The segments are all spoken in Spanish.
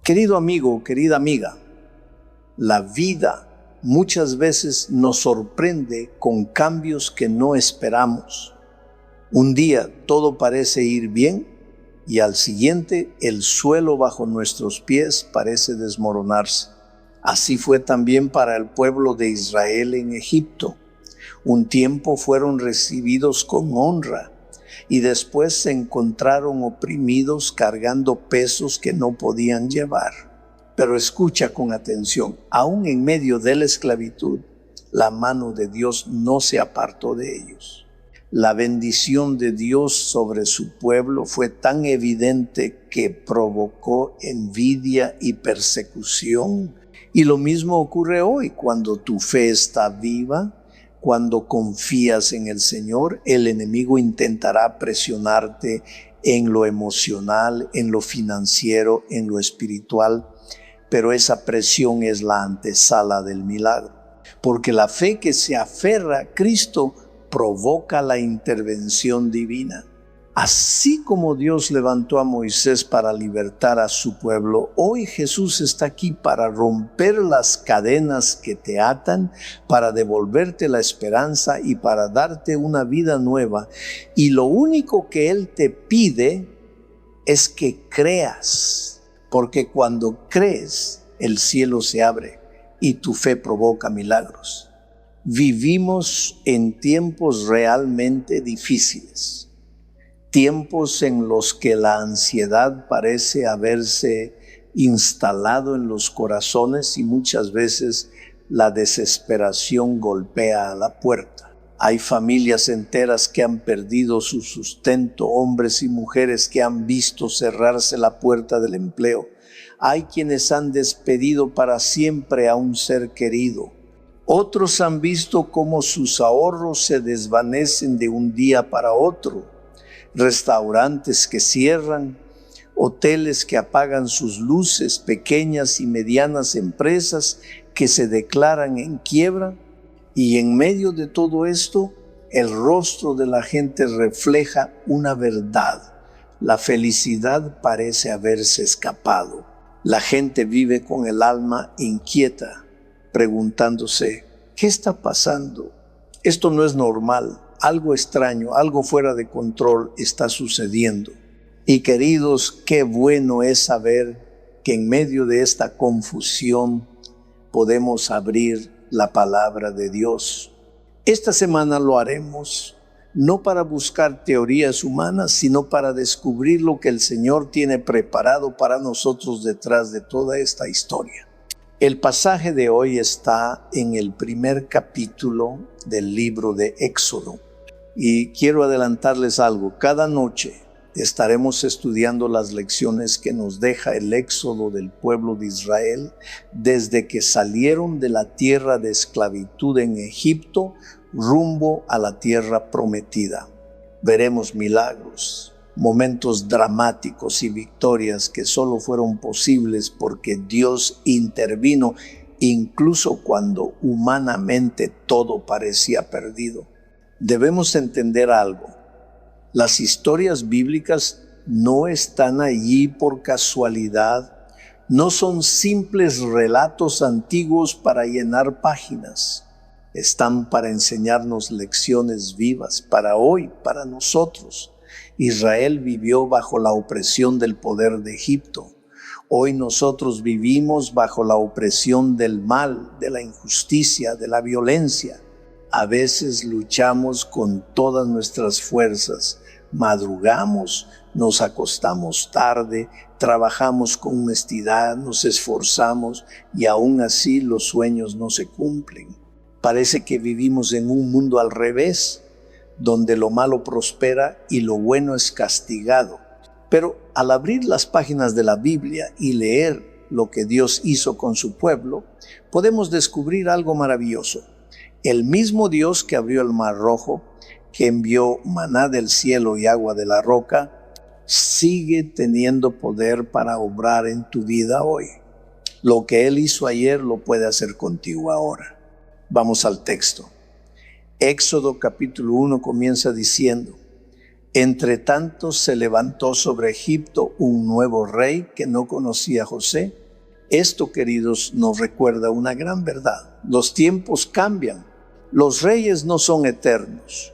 Querido amigo, querida amiga, la vida muchas veces nos sorprende con cambios que no esperamos. Un día todo parece ir bien y al siguiente el suelo bajo nuestros pies parece desmoronarse. Así fue también para el pueblo de Israel en Egipto. Un tiempo fueron recibidos con honra y después se encontraron oprimidos cargando pesos que no podían llevar. Pero escucha con atención, aún en medio de la esclavitud, la mano de Dios no se apartó de ellos. La bendición de Dios sobre su pueblo fue tan evidente que provocó envidia y persecución. Y lo mismo ocurre hoy cuando tu fe está viva. Cuando confías en el Señor, el enemigo intentará presionarte en lo emocional, en lo financiero, en lo espiritual, pero esa presión es la antesala del milagro, porque la fe que se aferra a Cristo provoca la intervención divina. Así como Dios levantó a Moisés para libertar a su pueblo, hoy Jesús está aquí para romper las cadenas que te atan, para devolverte la esperanza y para darte una vida nueva. Y lo único que Él te pide es que creas, porque cuando crees, el cielo se abre y tu fe provoca milagros. Vivimos en tiempos realmente difíciles. Tiempos en los que la ansiedad parece haberse instalado en los corazones y muchas veces la desesperación golpea a la puerta. Hay familias enteras que han perdido su sustento, hombres y mujeres que han visto cerrarse la puerta del empleo. Hay quienes han despedido para siempre a un ser querido. Otros han visto cómo sus ahorros se desvanecen de un día para otro. Restaurantes que cierran, hoteles que apagan sus luces, pequeñas y medianas empresas que se declaran en quiebra. Y en medio de todo esto, el rostro de la gente refleja una verdad. La felicidad parece haberse escapado. La gente vive con el alma inquieta, preguntándose, ¿qué está pasando? Esto no es normal. Algo extraño, algo fuera de control está sucediendo. Y queridos, qué bueno es saber que en medio de esta confusión podemos abrir la palabra de Dios. Esta semana lo haremos no para buscar teorías humanas, sino para descubrir lo que el Señor tiene preparado para nosotros detrás de toda esta historia. El pasaje de hoy está en el primer capítulo del libro de Éxodo. Y quiero adelantarles algo. Cada noche estaremos estudiando las lecciones que nos deja el éxodo del pueblo de Israel desde que salieron de la tierra de esclavitud en Egipto rumbo a la tierra prometida. Veremos milagros, momentos dramáticos y victorias que solo fueron posibles porque Dios intervino, incluso cuando humanamente todo parecía perdido. Debemos entender algo. Las historias bíblicas no están allí por casualidad, no son simples relatos antiguos para llenar páginas. Están para enseñarnos lecciones vivas para hoy, para nosotros. Israel vivió bajo la opresión del poder de Egipto. Hoy nosotros vivimos bajo la opresión del mal, de la injusticia, de la violencia. A veces luchamos con todas nuestras fuerzas, madrugamos, nos acostamos tarde, trabajamos con honestidad, nos esforzamos y aún así los sueños no se cumplen. Parece que vivimos en un mundo al revés, donde lo malo prospera y lo bueno es castigado. Pero al abrir las páginas de la Biblia y leer lo que Dios hizo con su pueblo, podemos descubrir algo maravilloso. El mismo Dios que abrió el Mar Rojo, que envió maná del cielo y agua de la roca, sigue teniendo poder para obrar en tu vida hoy. Lo que Él hizo ayer lo puede hacer contigo ahora. Vamos al texto. Éxodo capítulo 1 comienza diciendo: Entre tanto se levantó sobre Egipto un nuevo rey que no conocía a José. Esto, queridos, nos recuerda una gran verdad. Los tiempos cambian. Los reyes no son eternos.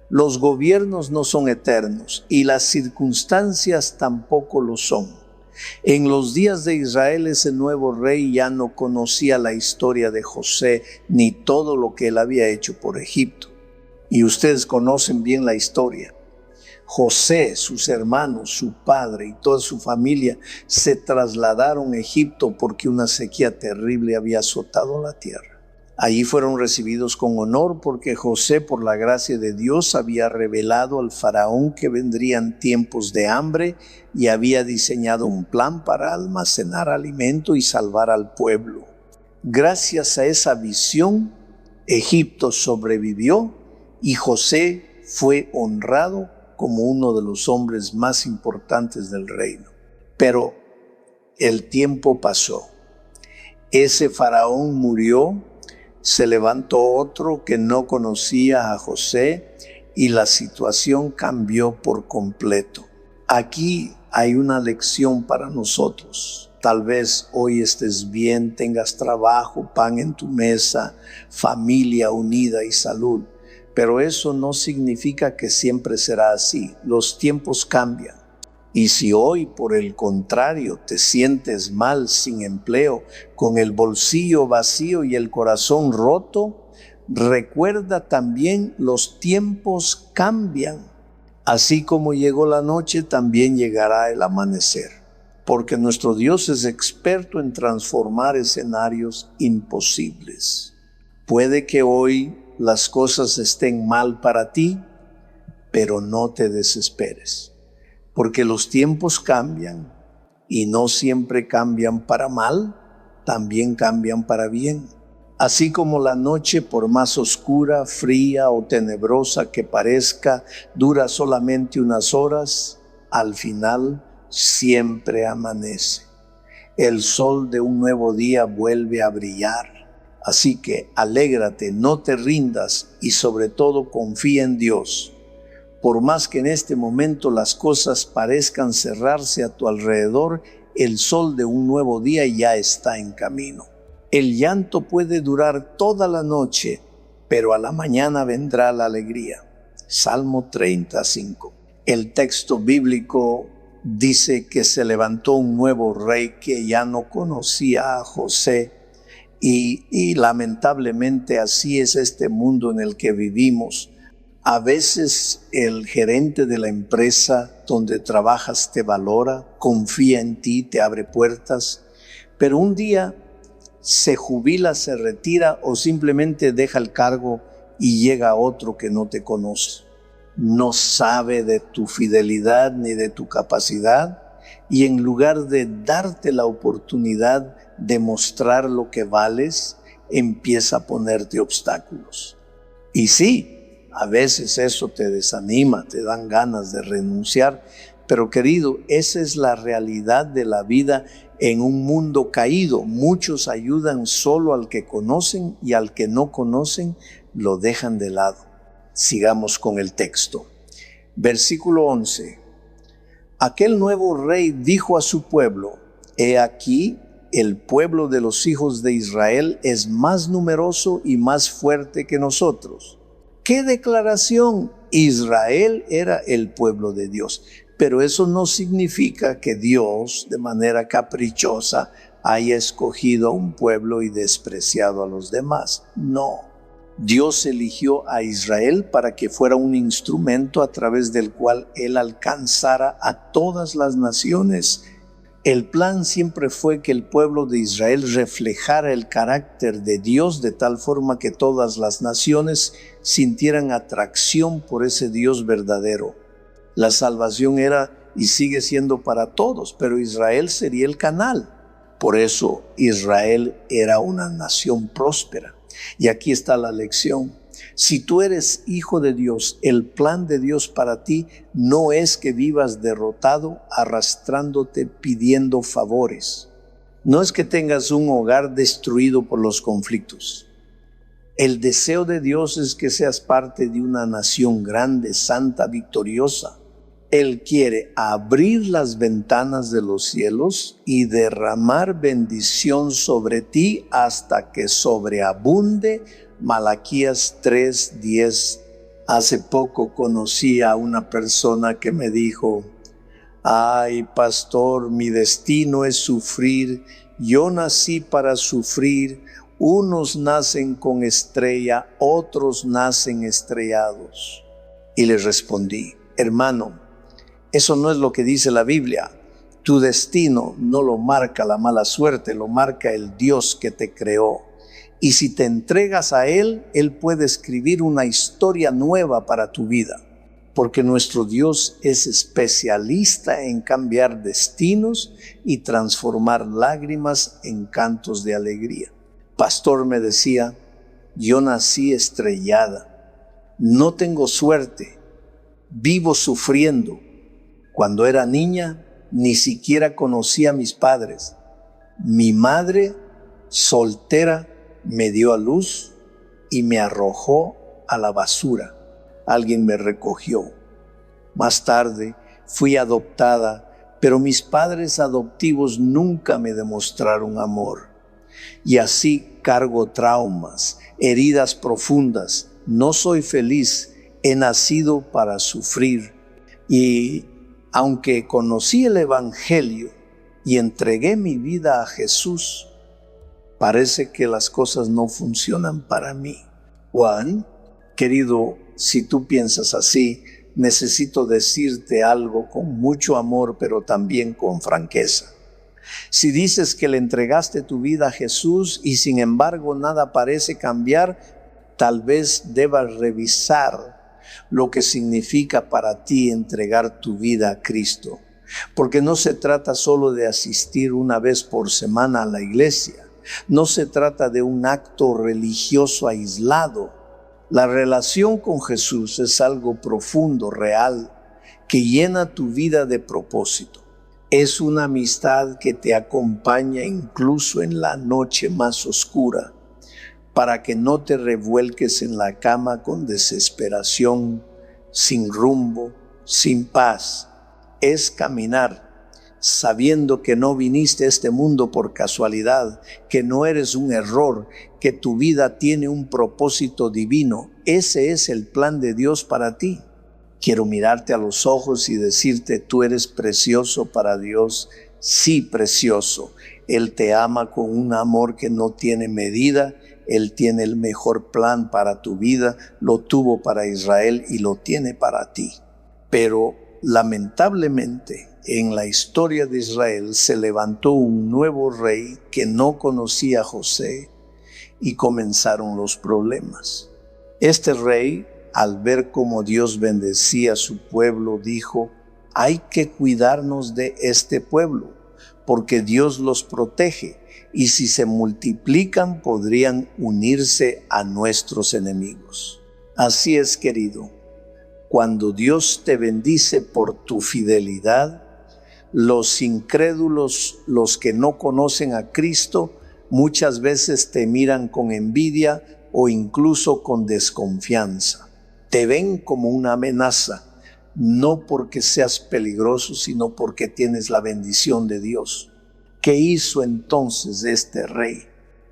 Los gobiernos no son eternos y las circunstancias tampoco lo son. En los días de Israel, ese nuevo rey ya no conocía la historia de José ni todo lo que él había hecho por Egipto. Y ustedes conocen bien la historia. José, sus hermanos, su padre y toda su familia se trasladaron a Egipto porque una sequía terrible había azotado la tierra. Allí fueron recibidos con honor porque José, por la gracia de Dios, había revelado al faraón que vendrían tiempos de hambre y había diseñado un plan para almacenar alimento y salvar al pueblo. Gracias a esa visión, Egipto sobrevivió y José fue honrado como uno de los hombres más importantes del reino. Pero el tiempo pasó. Ese faraón murió, se levantó otro que no conocía a José y la situación cambió por completo. Aquí hay una lección para nosotros. Tal vez hoy estés bien, tengas trabajo, pan en tu mesa, familia unida y salud. Pero eso no significa que siempre será así. Los tiempos cambian. Y si hoy, por el contrario, te sientes mal, sin empleo, con el bolsillo vacío y el corazón roto, recuerda también los tiempos cambian. Así como llegó la noche, también llegará el amanecer. Porque nuestro Dios es experto en transformar escenarios imposibles. Puede que hoy las cosas estén mal para ti, pero no te desesperes, porque los tiempos cambian y no siempre cambian para mal, también cambian para bien. Así como la noche, por más oscura, fría o tenebrosa que parezca, dura solamente unas horas, al final siempre amanece. El sol de un nuevo día vuelve a brillar. Así que alégrate, no te rindas y sobre todo confía en Dios. Por más que en este momento las cosas parezcan cerrarse a tu alrededor, el sol de un nuevo día ya está en camino. El llanto puede durar toda la noche, pero a la mañana vendrá la alegría. Salmo 35. El texto bíblico dice que se levantó un nuevo rey que ya no conocía a José. Y lamentablemente así es este mundo en el que vivimos. A veces el gerente de la empresa donde trabajas te valora, confía en ti, te abre puertas, pero un día se jubila, se retira o simplemente deja el cargo y llega otro que no te conoce. No sabe de tu fidelidad ni de tu capacidad y en lugar de darte la oportunidad de mostrar lo que vales, empieza a ponerte obstáculos. Y sí, a veces eso te desanima, te dan ganas de renunciar, pero querido, esa es la realidad de la vida en un mundo caído. Muchos ayudan solo al que conocen y al que no conocen lo dejan de lado. Sigamos con el texto. Versículo 11. Aquel nuevo rey dijo a su pueblo: he aquí, el pueblo de los hijos de Israel es más numeroso y más fuerte que nosotros. ¿Qué declaración? Israel era el pueblo de Dios. Pero eso no significa que Dios, de manera caprichosa, haya escogido a un pueblo y despreciado a los demás. No. Dios eligió a Israel para que fuera un instrumento a través del cual Él alcanzara a todas las naciones. El plan siempre fue que el pueblo de Israel reflejara el carácter de Dios de tal forma que todas las naciones sintieran atracción por ese Dios verdadero. La salvación era y sigue siendo para todos, pero Israel sería el canal. Por eso Israel era una nación próspera. Y aquí está la lección. Si tú eres hijo de Dios, el plan de Dios para ti no es que vivas derrotado, arrastrándote, pidiendo favores. No es que tengas un hogar destruido por los conflictos. El deseo de Dios es que seas parte de una nación grande, santa, victoriosa. Él quiere abrir las ventanas de los cielos y derramar bendición sobre ti hasta que sobreabunde. Malaquías 3:10. Hace poco conocí a una persona que me dijo: ay, pastor, mi destino es sufrir. Yo nací para sufrir. Unos nacen con estrella, otros nacen estrellados. Y le respondí: hermano, eso no es lo que dice la Biblia. Tu destino no lo marca la mala suerte, lo marca el Dios que te creó. Y si te entregas a Él, Él puede escribir una historia nueva para tu vida. Porque nuestro Dios es especialista en cambiar destinos y transformar lágrimas en cantos de alegría. Pastor me decía: yo nací estrellada, no tengo suerte, vivo sufriendo. Cuando era niña, ni siquiera conocía a mis padres. Mi madre, soltera, me dio a luz y me arrojó a la basura. Alguien me recogió. Más tarde fui adoptada, pero mis padres adoptivos nunca me demostraron amor. Y así cargo traumas, heridas profundas. No soy feliz, he nacido para sufrir. Y aunque conocí el Evangelio y entregué mi vida a Jesús, parece que las cosas no funcionan para mí. Juan, querido, si tú piensas así, necesito decirte algo con mucho amor, pero también con franqueza. Si dices que le entregaste tu vida a Jesús y sin embargo nada parece cambiar, tal vez debas revisar lo que significa para ti entregar tu vida a Cristo. Porque no se trata solo de asistir una vez por semana a la iglesia. No se trata de un acto religioso aislado. La relación con Jesús es algo profundo, real, que llena tu vida de propósito. Es una amistad que te acompaña incluso en la noche más oscura, para que no te revuelques en la cama con desesperación, sin rumbo, sin paz. Es caminar sabiendo que no viniste a este mundo por casualidad, que no eres un error, que tu vida tiene un propósito divino. Ese es el plan de Dios para ti. Quiero mirarte a los ojos y decirte: tú eres precioso para Dios. Sí, precioso. Él te ama con un amor que no tiene medida. Él tiene el mejor plan para tu vida. Lo tuvo para Israel y lo tiene para ti. Pero lamentablemente, en la historia de Israel se levantó un nuevo rey que no conocía a José y comenzaron los problemas. Este rey, al ver cómo Dios bendecía a su pueblo, dijo: hay que cuidarnos de este pueblo, porque Dios los protege, y si se multiplican podrían unirse a nuestros enemigos. Así es, querido, cuando Dios te bendice por tu fidelidad, los incrédulos, los que no conocen a Cristo, muchas veces te miran con envidia o incluso con desconfianza. Te ven como una amenaza, no porque seas peligroso, sino porque tienes la bendición de Dios. ¿Qué hizo entonces este rey?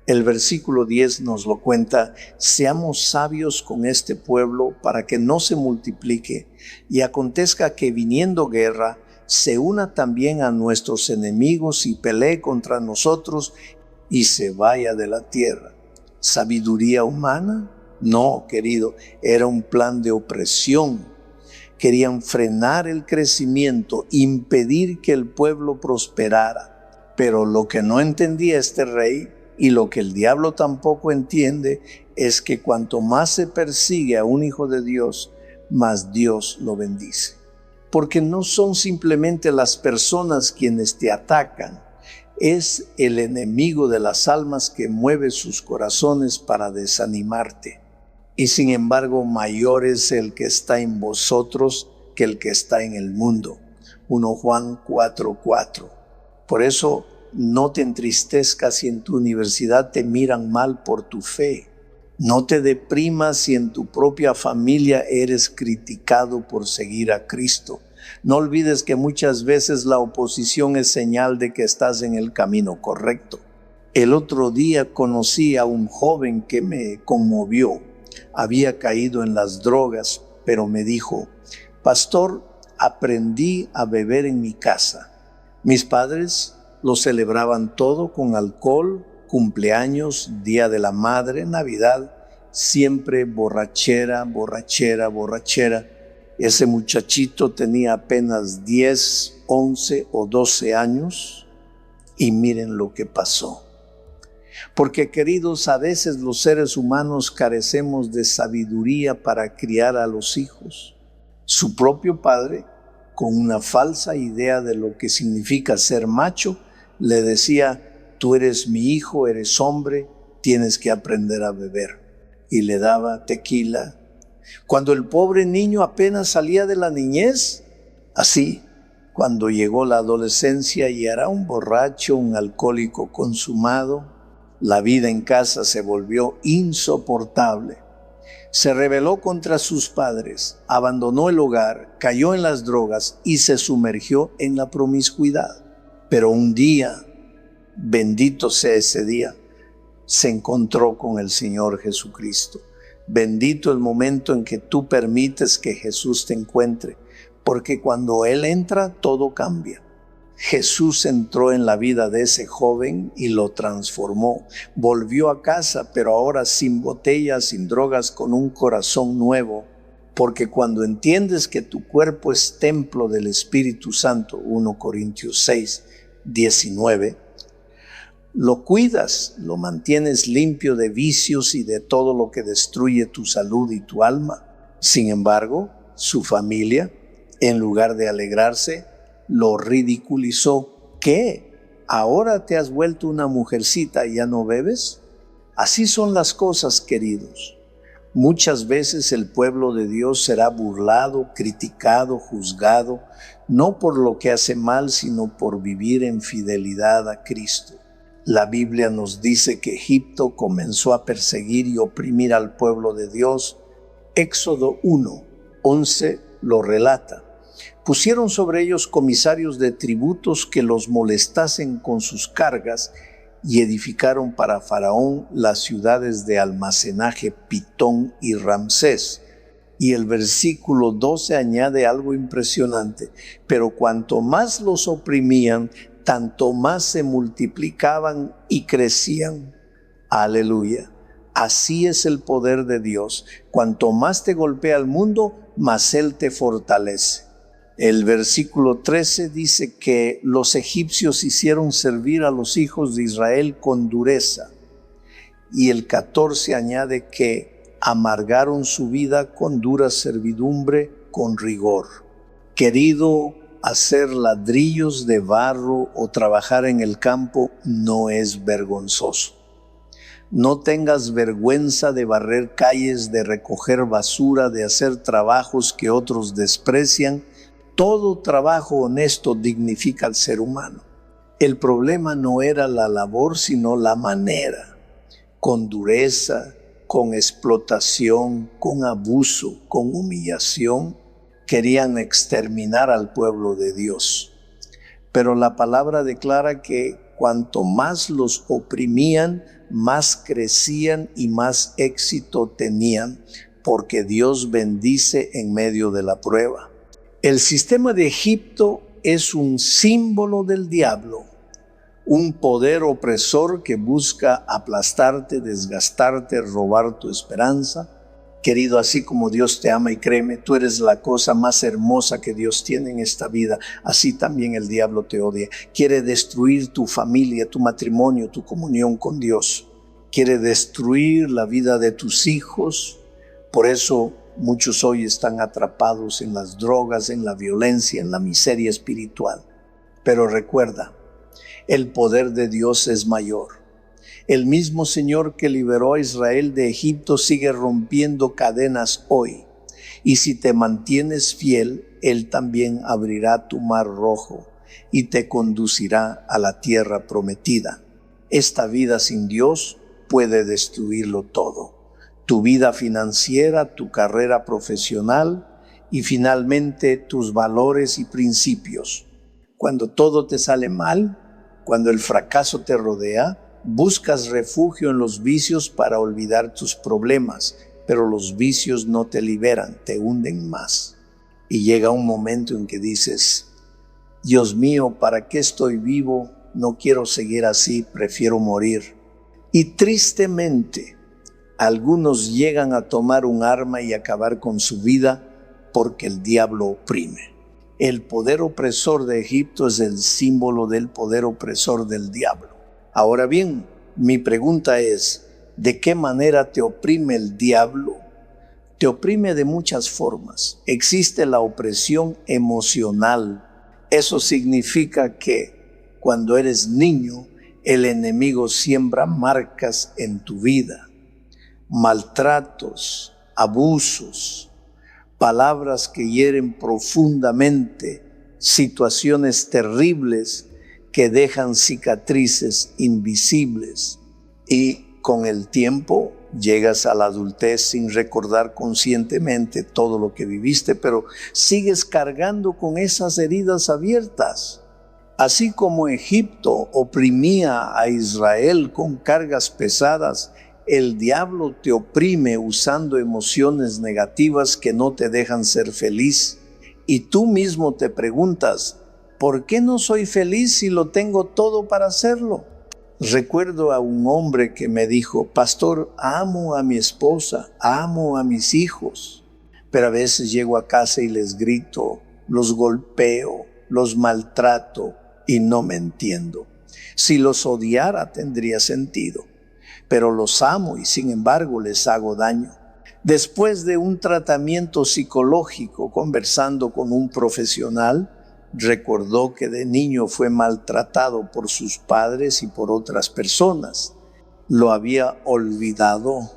El versículo 10 nos lo cuenta: seamos sabios con este pueblo para que no se multiplique, y acontezca que viniendo guerra, se una también a nuestros enemigos y pelee contra nosotros y se vaya de la tierra. ¿Sabiduría humana? No, querido, era un plan de opresión. Querían frenar el crecimiento, impedir que el pueblo prosperara. Pero lo que no entendía este rey, y lo que el diablo tampoco entiende, es que cuanto más se persigue a un hijo de Dios, más Dios lo bendice. Porque no son simplemente las personas quienes te atacan, es el enemigo de las almas que mueve sus corazones para desanimarte. Y sin embargo, mayor es el que está en vosotros que el que está en el mundo. 1 Juan 4:4. Por eso, no te entristezcas si en tu universidad te miran mal por tu fe. No te deprimas si en tu propia familia eres criticado por seguir a Cristo. No olvides que muchas veces la oposición es señal de que estás en el camino correcto. El otro día conocí a un joven que me conmovió. Había caído en las drogas, pero me dijo: pastor, aprendí a beber en mi casa. Mis padres lo celebraban todo con alcohol, cumpleaños, Día de la Madre, Navidad, siempre borrachera, borrachera, borrachera. Ese muchachito tenía apenas 10, 11 o 12 años y miren lo que pasó. Porque, queridos, a veces los seres humanos carecemos de sabiduría para criar a los hijos. Su propio padre, con una falsa idea de lo que significa ser macho, le decía: tú eres mi hijo, eres hombre, tienes que aprender a beber. Y le daba tequila. Cuando el pobre niño apenas salía de la niñez, así, cuando llegó la adolescencia y era un borracho, un alcohólico consumado, la vida en casa se volvió insoportable. Se rebeló contra sus padres, abandonó el hogar, cayó en las drogas y se sumergió en la promiscuidad. Pero un día, bendito sea ese día, se encontró con el Señor Jesucristo. Bendito el momento en que tú permites que Jesús te encuentre, porque cuando Él entra, todo cambia. Jesús entró en la vida de ese joven y lo transformó. Volvió a casa, pero ahora sin botellas, sin drogas, con un corazón nuevo. Porque cuando entiendes que tu cuerpo es templo del Espíritu Santo, 1 Corintios 6, 19, lo cuidas, lo mantienes limpio de vicios y de todo lo que destruye tu salud y tu alma. Sin embargo, su familia, en lugar de alegrarse, lo ridiculizó. ¿Qué? ¿Ahora te has vuelto una mujercita y ya no bebes? Así son las cosas, queridos. Muchas veces el pueblo de Dios será burlado, criticado, juzgado, no por lo que hace mal, sino por vivir en fidelidad a Cristo. La Biblia nos dice que Egipto comenzó a perseguir y oprimir al pueblo de Dios. Éxodo 1, 11 lo relata. Pusieron sobre ellos comisarios de tributos que los molestasen con sus cargas y edificaron para Faraón las ciudades de almacenaje Pitón y Ramsés. Y el versículo 12 añade algo impresionante: pero cuanto más los oprimían, tanto más se multiplicaban y crecían. Aleluya. Así es el poder de Dios. Cuanto más te golpea el mundo, más Él te fortalece. El versículo 13 dice que los egipcios hicieron servir a los hijos de Israel con dureza. Y el 14 añade que amargaron su vida con dura servidumbre, con rigor. Querido, hacer ladrillos de barro o trabajar en el campo no es vergonzoso. No tengas vergüenza de barrer calles, de recoger basura, de hacer trabajos que otros desprecian. Todo trabajo honesto dignifica al ser humano. El problema no era la labor, sino la manera. Con dureza, con explotación, con abuso, con humillación, querían exterminar al pueblo de Dios. Pero la palabra declara que cuanto más los oprimían, más crecían y más éxito tenían, porque Dios bendice en medio de la prueba. El sistema de Egipto es un símbolo del diablo, un poder opresor que busca aplastarte, desgastarte, robar tu esperanza. Querido, así como Dios te ama, y créeme, tú eres la cosa más hermosa que Dios tiene en esta vida, así también el diablo te odia. Quiere destruir tu familia, tu matrimonio, tu comunión con Dios. Quiere destruir la vida de tus hijos. Por eso muchos hoy están atrapados en las drogas, en la violencia, en la miseria espiritual. Pero recuerda, el poder de Dios es mayor. El mismo Señor que liberó a Israel de Egipto sigue rompiendo cadenas hoy. Y si te mantienes fiel, Él también abrirá tu mar rojo y te conducirá a la tierra prometida. Esta vida sin Dios puede destruirlo todo. Tu vida financiera, tu carrera profesional, y finalmente tus valores y principios. Cuando todo te sale mal, cuando el fracaso te rodea, buscas refugio en los vicios para olvidar tus problemas, pero los vicios no te liberan, te hunden más. Y llega un momento en que dices, Dios mío, ¿para qué estoy vivo? No quiero seguir así, prefiero morir. Y tristemente, algunos llegan a tomar un arma y acabar con su vida porque el diablo oprime. El poder opresor de Egipto es el símbolo del poder opresor del diablo. Ahora bien, mi pregunta es, ¿de qué manera te oprime el diablo? Te oprime de muchas formas. Existe la opresión emocional. Eso significa que cuando eres niño, el enemigo siembra marcas en tu vida, maltratos, abusos, palabras que hieren profundamente, situaciones terribles que dejan cicatrices invisibles. Y con el tiempo llegas a la adultez sin recordar conscientemente todo lo que viviste, pero sigues cargando con esas heridas abiertas. Así como Egipto oprimía a Israel con cargas pesadas, el diablo te oprime usando emociones negativas que no te dejan ser feliz. Y tú mismo te preguntas, ¿por qué no soy feliz si lo tengo todo para hacerlo? Recuerdo a un hombre que me dijo, pastor, amo a mi esposa, amo a mis hijos, pero a veces llego a casa y les grito, los golpeo, los maltrato y no me entiendo. Si los odiara tendría sentido, pero los amo y sin embargo les hago daño. Después de un tratamiento psicológico conversando con un profesional, recordó que de niño fue maltratado por sus padres y por otras personas. Lo había olvidado,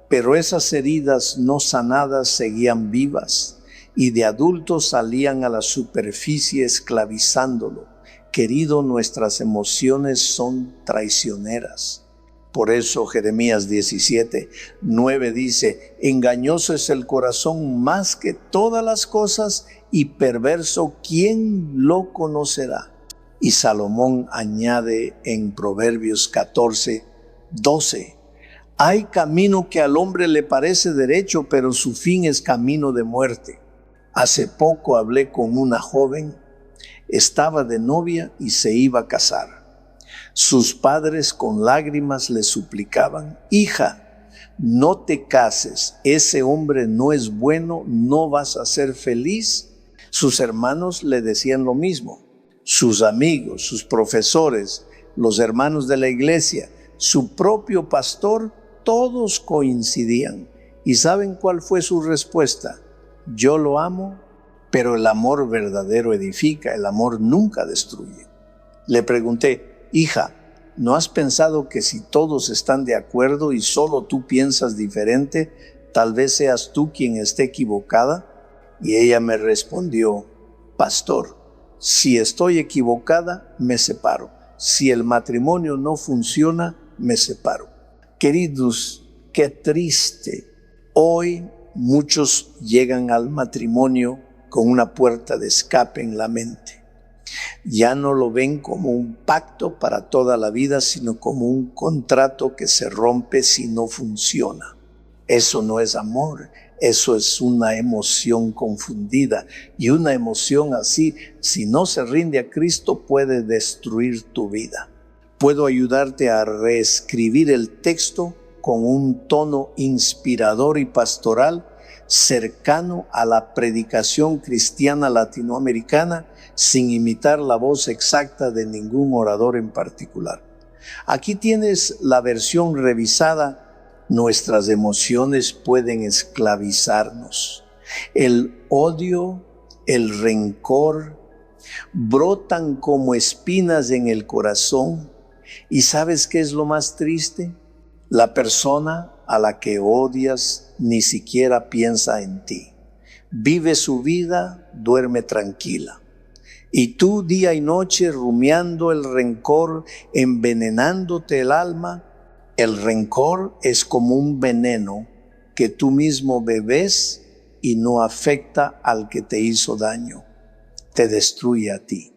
pero esas heridas no sanadas seguían vivas y de adulto salían a la superficie esclavizándolo. Querido, nuestras emociones son traicioneras. Por eso Jeremías 17:9 dice, engañoso es el corazón más que todas las cosas y perverso, ¿quién lo conocerá? Y Salomón añade en Proverbios 14:12, hay camino que al hombre le parece derecho, pero su fin es camino de muerte. Hace poco hablé con una joven, estaba de novia y se iba a casar. Sus padres con lágrimas le suplicaban, hija, no te cases, ese hombre no es bueno, no vas a ser feliz. Sus hermanos le decían lo mismo, sus amigos, sus profesores, los hermanos de la iglesia, su propio pastor, todos coincidían. ¿Y saben cuál fue su respuesta? Yo lo amo, pero el amor verdadero edifica, el amor nunca destruye. Le pregunté, hija, ¿no has pensado que si todos están de acuerdo y solo tú piensas diferente, tal vez seas tú quien esté equivocada? Y ella me respondió, pastor, si estoy equivocada, me separo. Si el matrimonio no funciona, me separo. Queridos, qué triste. Hoy muchos llegan al matrimonio con una puerta de escape en la mente. Ya no lo ven como un pacto para toda la vida, sino como un contrato que se rompe si no funciona. Eso no es amor, eso es una emoción confundida. Y una emoción así, si no se rinde a Cristo, puede destruir tu vida. Puedo ayudarte a reescribir el texto con un tono inspirador y pastoral, cercano a la predicación cristiana latinoamericana, sin imitar la voz exacta de ningún orador en particular. Aquí tienes la versión revisada. Nuestras emociones pueden esclavizarnos. El odio, el rencor, brotan como espinas en el corazón. ¿Y sabes qué es lo más triste? La persona a la que odias ni siquiera piensa en ti. Vive su vida, duerme tranquila. Y tú día y noche rumiando el rencor, envenenándote el alma. El rencor es como un veneno que tú mismo bebes y no afecta al que te hizo daño, te destruye a ti.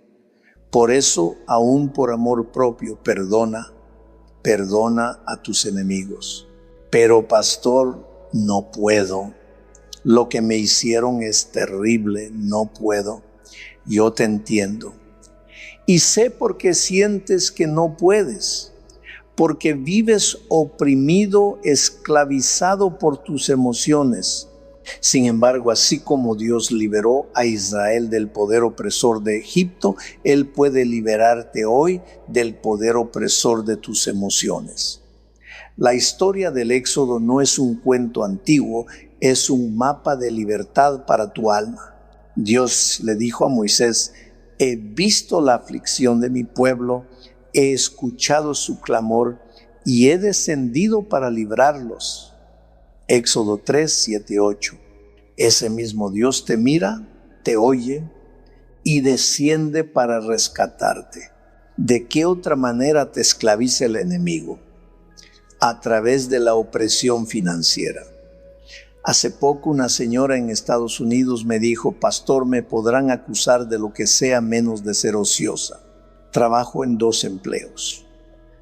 Por eso, aún por amor propio, perdona a tus enemigos. Pero pastor, no puedo. Lo que me hicieron es terrible, no puedo. Yo te entiendo. Y sé por qué sientes que no puedes. Porque vives oprimido, esclavizado por tus emociones. Sin embargo, así como Dios liberó a Israel del poder opresor de Egipto, Él puede liberarte hoy del poder opresor de tus emociones. La historia del Éxodo no es un cuento antiguo, es un mapa de libertad para tu alma. Dios le dijo a Moisés: he visto la aflicción de mi pueblo, he escuchado su clamor y he descendido para librarlos. Éxodo 3, 7, 8. Ese mismo Dios te mira, te oye y desciende para rescatarte. ¿De qué otra manera te esclaviza el enemigo? A través de la opresión financiera. Hace poco una señora en Estados Unidos me dijo: pastor, me podrán acusar de lo que sea menos de ser ociosa. Trabajo en 2 empleos.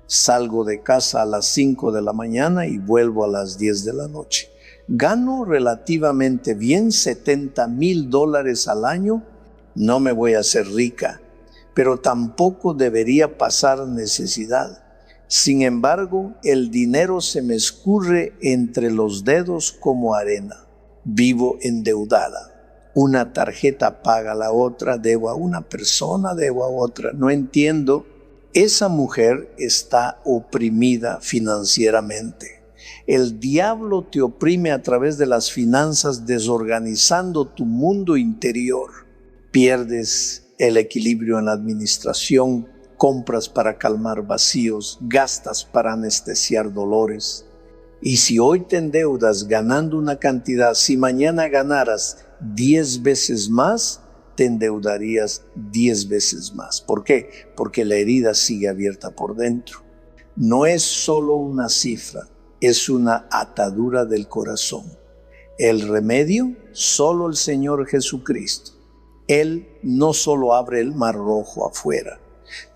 Salgo de casa a las 5 de la mañana y vuelvo a las 10 de la noche. Gano relativamente bien, $70,000 al año. No me voy a hacer rica, pero tampoco debería pasar necesidad. Sin embargo, el dinero se me escurre entre los dedos como arena. Vivo endeudada. Una tarjeta paga la otra, debo a una persona, debo a otra. No entiendo. Esa mujer está oprimida financieramente. El diablo te oprime a través de las finanzas, desorganizando tu mundo interior. Pierdes el equilibrio en la administración, compras para calmar vacíos, gastas para anestesiar dolores. Y si hoy te endeudas ganando una cantidad, si mañana ganaras 10 veces más, te endeudarías 10 veces más. ¿Por qué? Porque la herida sigue abierta por dentro. No es solo una cifra, es una atadura del corazón. El remedio, solo el Señor Jesucristo. Él no solo abre el mar rojo afuera,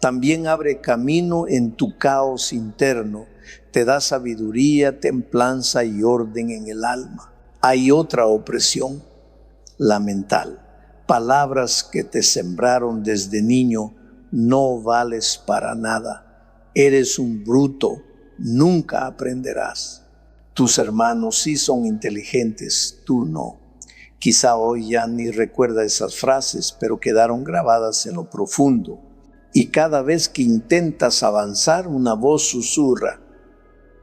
también abre camino en tu caos interno, te da sabiduría, templanza y orden en el alma. Hay otra opresión, la mental. Palabras que te sembraron desde niño: no vales para nada, eres un bruto, nunca aprenderás. Tus hermanos sí son inteligentes, tú no. Quizá hoy ya ni recuerda esas frases, pero quedaron grabadas en lo profundo. Y cada vez que intentas avanzar, una voz susurra: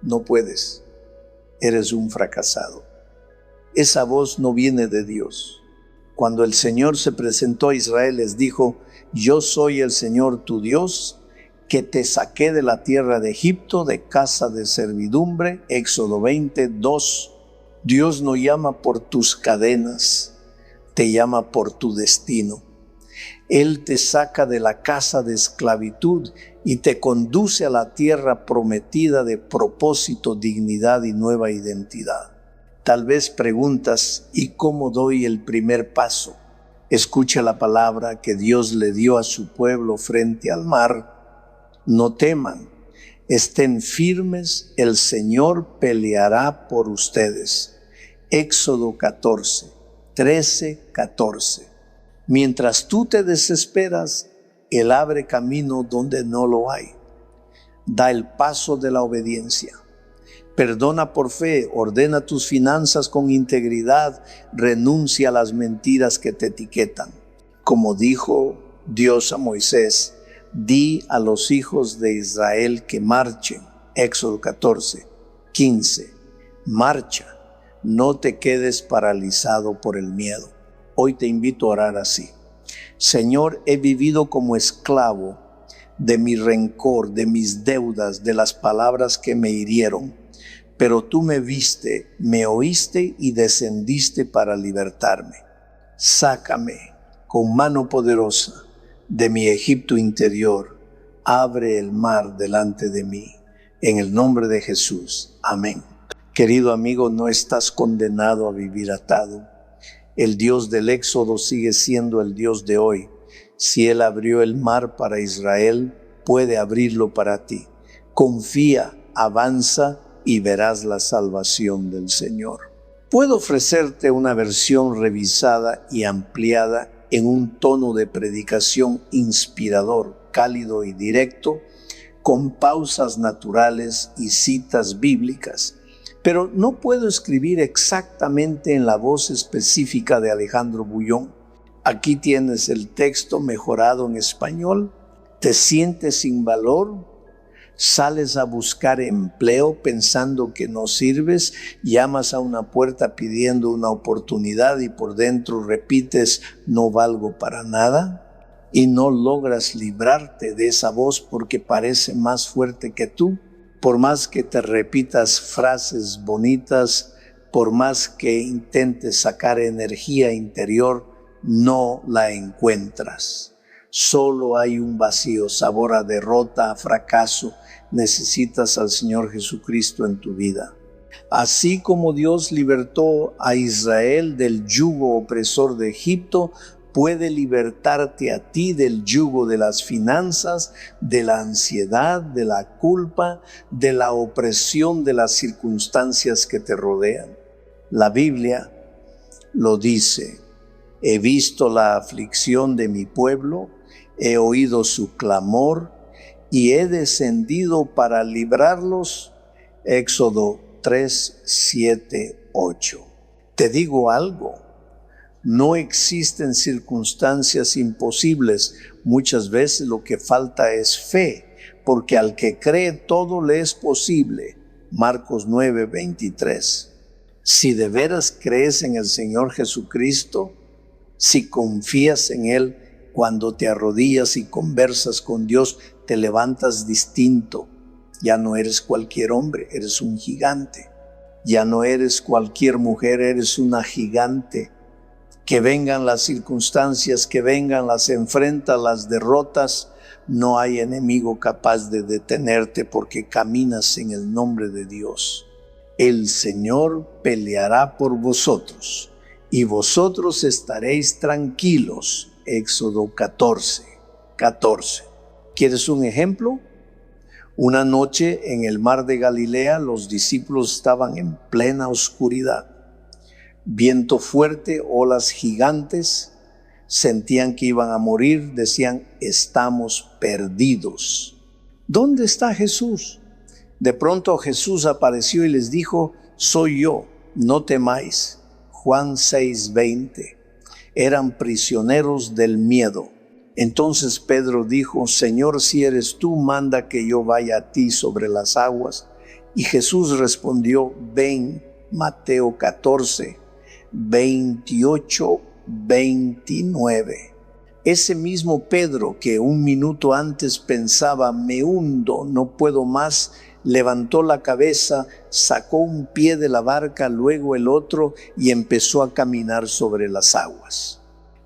no puedes, eres un fracasado. Esa voz no viene de Dios. Cuando el Señor se presentó a Israel, les dijo: yo soy el Señor tu Dios, que te saqué de la tierra de Egipto, de casa de servidumbre. Éxodo 20, 2. Dios no llama por tus cadenas, te llama por tu destino. Él te saca de la casa de esclavitud y te conduce a la tierra prometida de propósito, dignidad y nueva identidad. Tal vez preguntas: ¿y cómo doy el primer paso? Escucha la palabra que Dios le dio a su pueblo frente al mar. No teman, estén firmes, el Señor peleará por ustedes. Éxodo 14, 13, 14. Mientras tú te desesperas, Él abre camino donde no lo hay. Da el paso de la obediencia. Perdona por fe, ordena tus finanzas con integridad, renuncia a las mentiras que te etiquetan. Como dijo Dios a Moisés: di a los hijos de Israel que marchen. Éxodo 14, 15. Marcha, no te quedes paralizado por el miedo. Hoy te invito a orar así: Señor, he vivido como esclavo de mi rencor, de mis deudas, de las palabras que me hirieron. Pero tú me viste, me oíste y descendiste para libertarme. Sácame con mano poderosa de mi Egipto interior. Abre el mar delante de mí. En el nombre de Jesús. Amén. Querido amigo, no estás condenado a vivir atado. El Dios del Éxodo sigue siendo el Dios de hoy. Si Él abrió el mar para Israel, puede abrirlo para ti. Confía, avanza y verás la salvación del Señor. Puedo ofrecerte una versión revisada y ampliada en un tono de predicación inspirador, cálido y directo, con pausas naturales y citas bíblicas. Pero no puedo escribir exactamente en la voz específica de Alejandro Bullón. Aquí tienes el texto mejorado en español. ¿Te sientes sin valor? ¿Sales a buscar empleo pensando que no sirves? ¿Llamas a una puerta pidiendo una oportunidad y por dentro repites, no valgo para nada? ¿Y no logras librarte de esa voz porque parece más fuerte que tú? Por más que te repitas frases bonitas, por más que intentes sacar energía interior, no la encuentras. Solo hay un vacío, sabor a derrota, a fracaso. Necesitas al Señor Jesucristo en tu vida. Así como Dios libertó a Israel del yugo opresor de Egipto, puede libertarte a ti del yugo de las finanzas, de la ansiedad, de la culpa, de la opresión de las circunstancias que te rodean. La Biblia lo dice: he visto la aflicción de mi pueblo, he oído su clamor y he descendido para librarlos. Éxodo 3, 7, 8. Te digo algo, no existen circunstancias imposibles. Muchas veces lo que falta es fe, porque al que cree todo le es posible. Marcos 9, 23. Si de veras crees en el Señor Jesucristo, si confías en Él, cuando te arrodillas y conversas con Dios, te levantas distinto. Ya no eres cualquier hombre, eres un gigante. Ya no eres cualquier mujer, eres una gigante. Que vengan las circunstancias, que vengan las enfrentas, las derrotas, no hay enemigo capaz de detenerte porque caminas en el nombre de Dios. El Señor peleará por vosotros y vosotros estaréis tranquilos. Éxodo 14, 14. ¿Quieres un ejemplo? Una noche en el mar de Galilea, los discípulos estaban en plena oscuridad. Viento fuerte, olas gigantes, sentían que iban a morir, decían, estamos perdidos. ¿Dónde está Jesús? De pronto Jesús apareció y les dijo, soy yo, no temáis. Juan 6:20. Eran prisioneros del miedo. Entonces Pedro dijo, Señor, si eres tú, manda que yo vaya a ti sobre las aguas. Y Jesús respondió, ven. Mateo 14, 28, 29. Ese mismo Pedro que un minuto antes pensaba, me hundo, no puedo más, levantó la cabeza, sacó un pie de la barca, luego el otro y empezó a caminar sobre las aguas.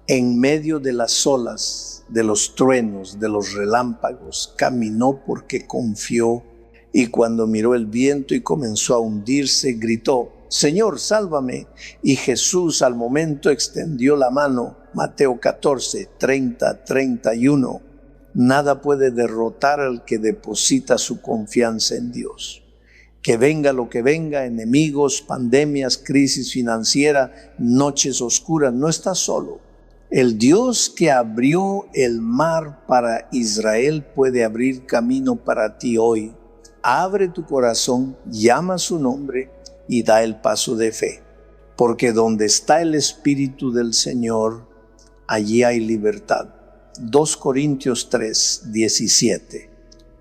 En medio de las olas, de los truenos, de los relámpagos, caminó porque confió, y cuando miró el viento y comenzó a hundirse, gritó, Señor, sálvame. Y Jesús al momento extendió la mano. Mateo 14, 30, 31. Nada puede derrotar al que deposita su confianza en Dios. Que venga lo que venga, enemigos, pandemias, crisis financiera, noches oscuras, no estás solo. El Dios que abrió el mar para Israel puede abrir camino para ti hoy. Abre tu corazón, llama su nombre y da el paso de fe. Porque donde está el Espíritu del Señor, allí hay libertad. 2 Corintios 3, 17.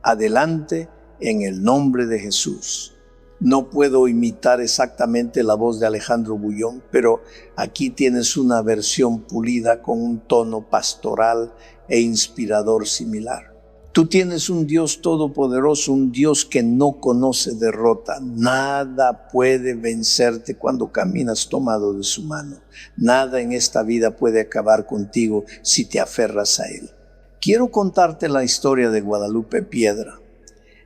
Adelante en el nombre de Jesús. No puedo imitar exactamente la voz de Alejandro Bullón, pero aquí tienes una versión pulida con un tono pastoral e inspirador similar. Tú tienes un Dios todopoderoso, un Dios que no conoce derrota. Nada puede vencerte cuando caminas tomado de su mano. Nada en esta vida puede acabar contigo si te aferras a Él. Quiero contarte la historia de Guadalupe Piedra.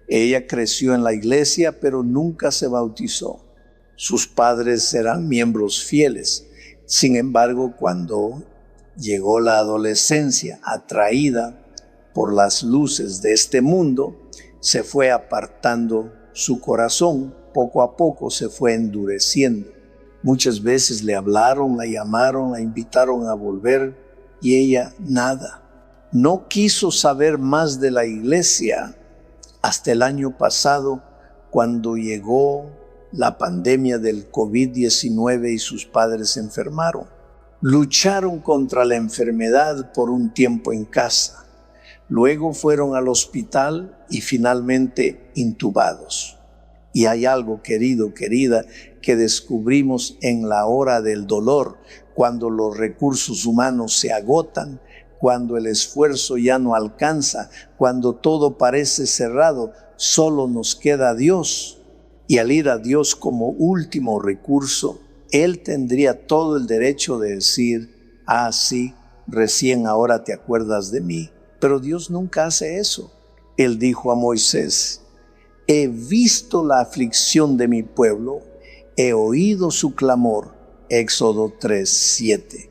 Ella creció en la iglesia, pero nunca se bautizó. Sus padres eran miembros fieles. Sin embargo, cuando llegó la adolescencia, atraída por las luces de este mundo, se fue apartando su corazón, poco a poco se fue endureciendo. Muchas veces le hablaron, la llamaron, la invitaron a volver y ella nada. No quiso saber más de la iglesia hasta el año pasado, cuando llegó la pandemia del COVID-19 y sus padres se enfermaron. Lucharon contra la enfermedad por un tiempo en casa. Luego fueron al hospital y finalmente intubados. Y hay algo, querido, querida, que descubrimos en la hora del dolor, cuando los recursos humanos se agotan, cuando el esfuerzo ya no alcanza, cuando todo parece cerrado, solo nos queda Dios. Y al ir a Dios como último recurso, Él tendría todo el derecho de decir, ah, sí, recién ahora te acuerdas de mí. Pero Dios nunca hace eso. Él dijo a Moisés, he visto la aflicción de mi pueblo, he oído su clamor. Éxodo 3:7.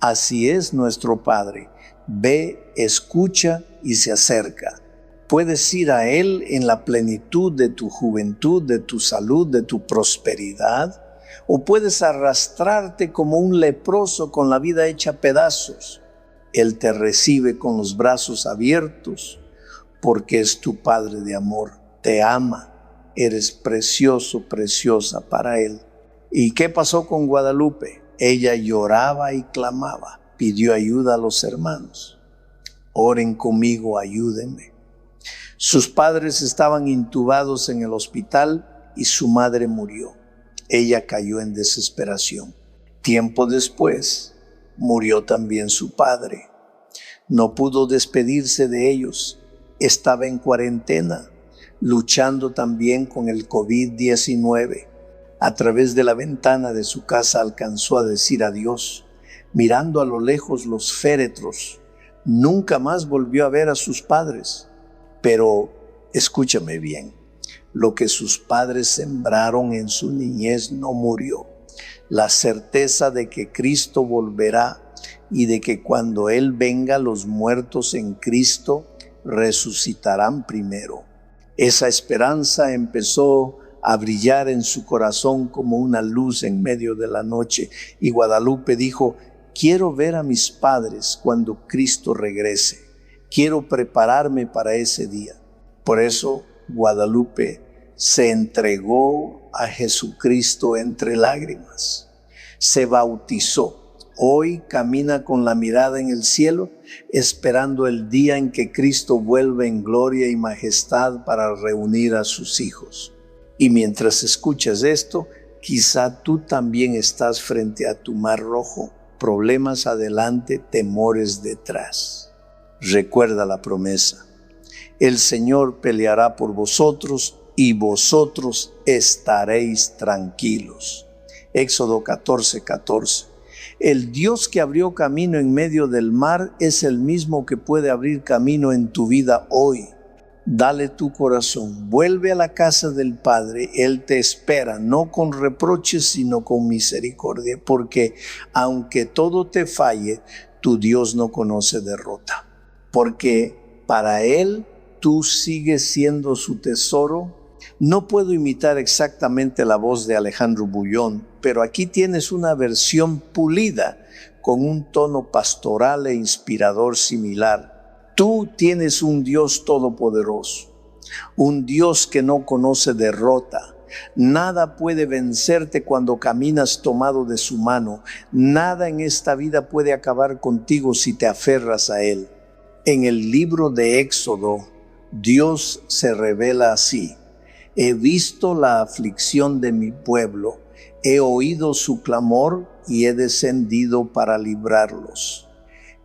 Así es nuestro Padre. Ve, escucha y se acerca. Puedes ir a Él en la plenitud de tu juventud, de tu salud, de tu prosperidad, o puedes arrastrarte como un leproso con la vida hecha pedazos. Él te recibe con los brazos abiertos porque es tu Padre de amor. Te ama. Eres precioso, preciosa para Él. ¿Y qué pasó con Guadalupe? Ella lloraba y clamaba. Pidió ayuda a los hermanos. Oren conmigo, ayúdenme. Sus padres estaban intubados en el hospital y su madre murió. Ella cayó en desesperación. Tiempo después, murió también su padre. No pudo despedirse de ellos. Estaba en cuarentena, luchando también con el COVID-19. A través de la ventana de su casa alcanzó a decir adiós, mirando a lo lejos los féretros. Nunca más volvió a ver a sus padres. Pero escúchame bien, lo que sus padres sembraron en su niñez no murió. La certeza de que Cristo volverá y de que cuando Él venga, los muertos en Cristo resucitarán primero. Esa esperanza empezó a brillar en su corazón como una luz en medio de la noche. Y Guadalupe dijo, quiero ver a mis padres cuando Cristo regrese. Quiero prepararme para ese día. Por eso Guadalupe se entregó a Jesucristo entre lágrimas. Se bautizó. Hoy camina con la mirada en el cielo, esperando el día en que Cristo vuelva en gloria y majestad para reunir a sus hijos. Y mientras escuchas esto, quizá tú también estás frente a tu mar rojo, problemas adelante, temores detrás. Recuerda la promesa. El Señor peleará por vosotros y vosotros estaréis tranquilos. Éxodo 14:14. El Dios que abrió camino en medio del mar es el mismo que puede abrir camino en tu vida hoy. Dale tu corazón, vuelve a la casa del Padre. Él te espera, no con reproches, sino con misericordia, porque aunque todo te falle, tu Dios no conoce derrota. Porque para Él tú sigues siendo su tesoro. No puedo imitar exactamente la voz de Alejandro Bullón, pero aquí tienes una versión pulida con un tono pastoral e inspirador similar. Tú tienes un Dios todopoderoso, un Dios que no conoce derrota. Nada puede vencerte cuando caminas tomado de su mano. Nada en esta vida puede acabar contigo si te aferras a Él. En el libro de Éxodo, Dios se revela así. He visto la aflicción de mi pueblo, he oído su clamor y he descendido para librarlos.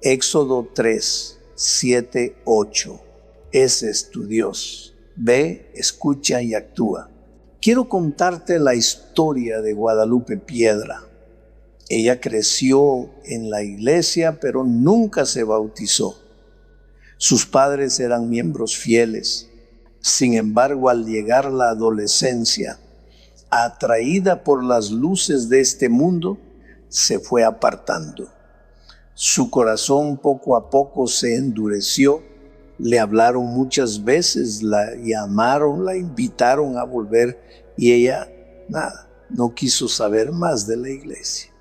Éxodo 3:7-8. Ese es tu Dios. Ve, escucha y actúa. Quiero contarte la historia de Guadalupe Piedra. Ella creció en la iglesia, pero nunca se bautizó. Sus padres eran miembros fieles. Sin embargo, al llegar la adolescencia, atraída por las luces de este mundo, se fue apartando. Su corazón poco a poco se endureció. Le hablaron muchas veces, la llamaron, la invitaron a volver y ella, nada, no quiso saber más de la iglesia.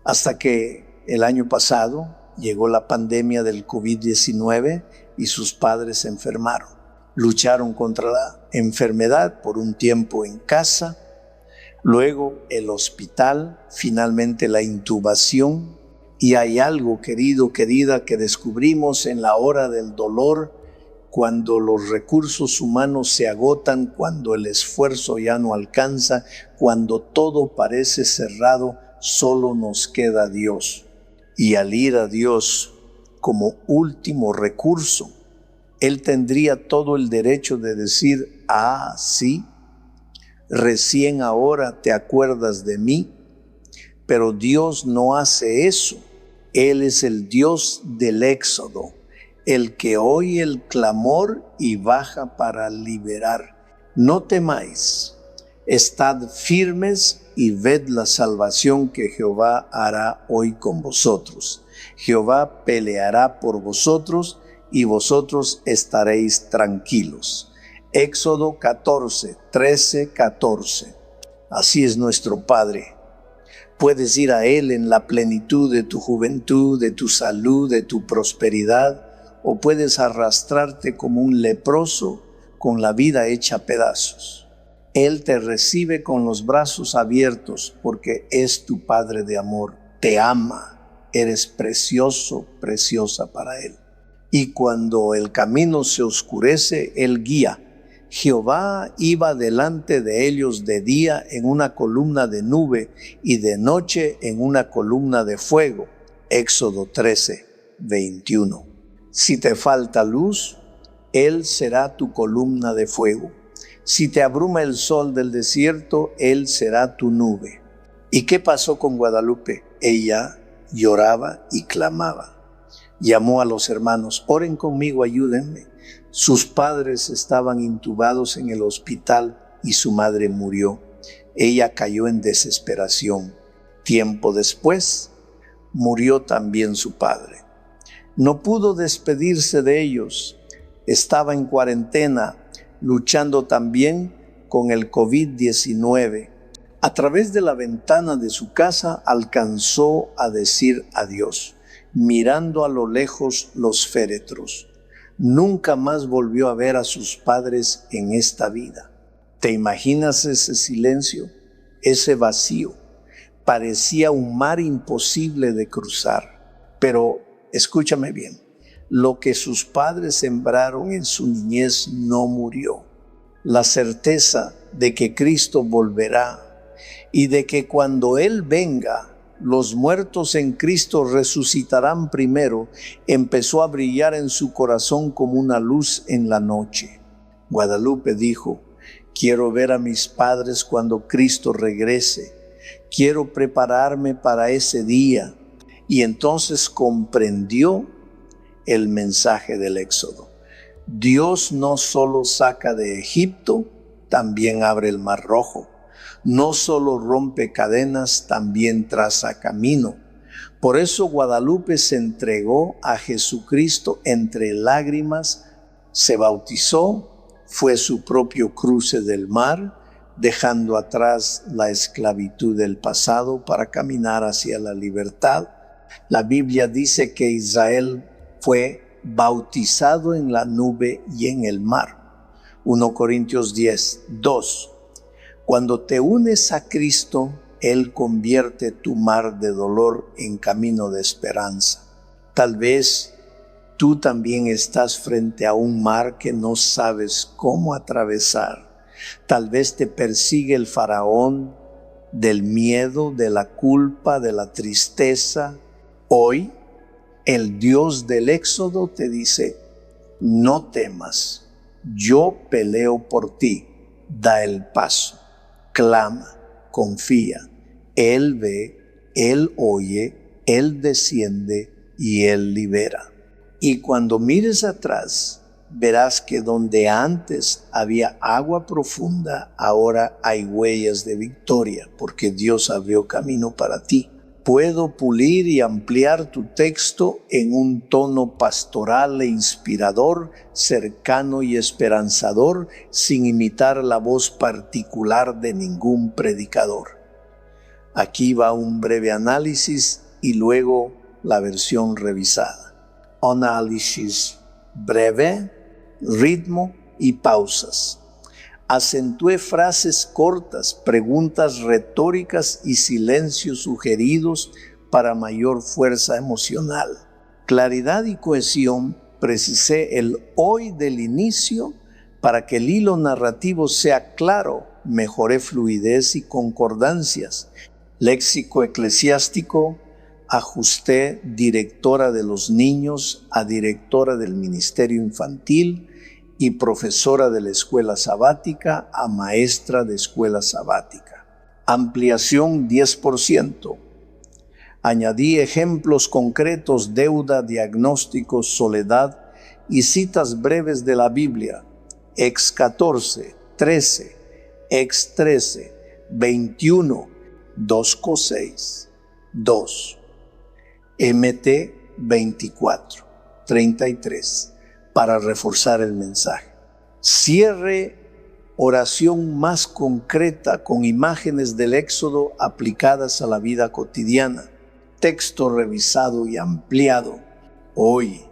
Hasta que el año pasado llegó la pandemia del COVID-19 y sus padres se enfermaron. Lucharon contra la enfermedad por un tiempo en casa, luego el hospital, finalmente la intubación. Y hay algo, querido, querida, que descubrimos en la hora del dolor, cuando los recursos humanos se agotan, cuando el esfuerzo ya no alcanza, cuando todo parece cerrado, solo nos queda Dios. Y al ir a Dios como último recurso, Él tendría todo el derecho de decir, sí, recién ahora te acuerdas de mí. Pero Dios no hace eso. Él es el Dios del éxodo, el que oye el clamor y baja para liberar. No temáis, estad firmes y ved la salvación que Jehová hará hoy con vosotros. Jehová peleará por vosotros y vosotros estaréis tranquilos. Éxodo 14, 13, 14. Así es nuestro Padre. Puedes ir a Él en la plenitud de tu juventud, de tu salud, de tu prosperidad, o puedes arrastrarte como un leproso con la vida hecha pedazos. Él te recibe con los brazos abiertos porque es tu Padre de amor. Te ama, eres precioso, preciosa para Él. Y cuando el camino se oscurece, Él guía. Jehová iba delante de ellos de día en una columna de nube y de noche en una columna de fuego. Éxodo 13, 21. Si te falta luz, Él será tu columna de fuego. Si te abruma el sol del desierto, Él será tu nube. ¿Y qué pasó con Guadalupe? Ella lloraba y clamaba. Llamó a los hermanos, oren conmigo, ayúdenme. Sus padres estaban intubados en el hospital y su madre murió. Ella cayó en desesperación. Tiempo después, murió también su padre. No pudo despedirse de ellos. Estaba en cuarentena, luchando también con el COVID-19. A través de la ventana de su casa alcanzó a decir adiós, mirando a lo lejos los féretros. Nunca más volvió a ver a sus padres en esta vida. ¿Te imaginas ese silencio, ese vacío? Parecía un mar imposible de cruzar. Pero escúchame bien, lo que sus padres sembraron en su niñez no murió. La certeza de que Cristo volverá y de que cuando Él venga, los muertos en Cristo resucitarán primero, empezó a brillar en su corazón como una luz en la noche. Guadalupe dijo, quiero ver a mis padres cuando Cristo regrese. Quiero prepararme para ese día. Y entonces comprendió el mensaje del Éxodo. Dios no solo saca de Egipto, también abre el Mar Rojo. No solo rompe cadenas, también traza camino. Por eso Guadalupe se entregó a Jesucristo entre lágrimas, se bautizó, fue su propio cruce del mar, dejando atrás la esclavitud del pasado para caminar hacia la libertad. La Biblia dice que Israel fue bautizado en la nube y en el mar. 1 Corintios 10, 2. Cuando te unes a Cristo, Él convierte tu mar de dolor en camino de esperanza. Tal vez tú también estás frente a un mar que no sabes cómo atravesar. Tal vez te persigue el faraón del miedo, de la culpa, de la tristeza. Hoy, el Dios del Éxodo te dice, no temas, yo peleo por ti, da el paso. Clama, confía, Él ve, Él oye, Él desciende y Él libera. Y cuando mires atrás, verás que donde antes había agua profunda, ahora hay huellas de victoria, porque Dios abrió camino para ti. Puedo pulir y ampliar tu texto en un tono pastoral e inspirador, cercano y esperanzador, sin imitar la voz particular de ningún predicador. Aquí va un breve análisis y luego la versión revisada. Análisis breve, ritmo y pausas. Acentúe frases cortas, preguntas retóricas y silencios sugeridos para mayor fuerza emocional. Claridad y cohesión. Precisé el hoy del inicio para que el hilo narrativo sea claro. Mejoré fluidez y concordancias. Léxico eclesiástico. Ajusté directora de los niños a directora del ministerio infantil y profesora de la escuela sabática a maestra de escuela sabática. Ampliación 10%. Añadí ejemplos concretos, deuda, diagnósticos, soledad y citas breves de la Biblia. Ex 14, 13, ex 13, 21, 2,6, 2. MT 24, 33. Para reforzar el mensaje. Cierre oración más concreta con imágenes del Éxodo aplicadas a la vida cotidiana. Texto revisado y ampliado. Hoy,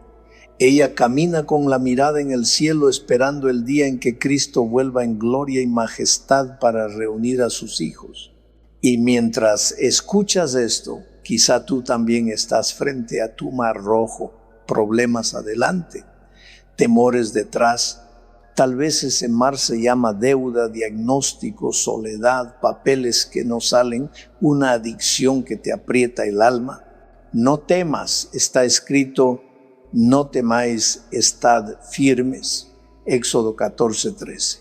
ella camina con la mirada en el cielo esperando el día en que Cristo vuelva en gloria y majestad para reunir a sus hijos. Y mientras escuchas esto, quizá tú también estás frente a tu mar rojo, problemas adelante, temores detrás. Tal vez ese mar se llama deuda, diagnóstico, soledad, papeles que no salen, una adicción que te aprieta el alma. No temas, está escrito, no temáis, estad firmes. Éxodo 14:13.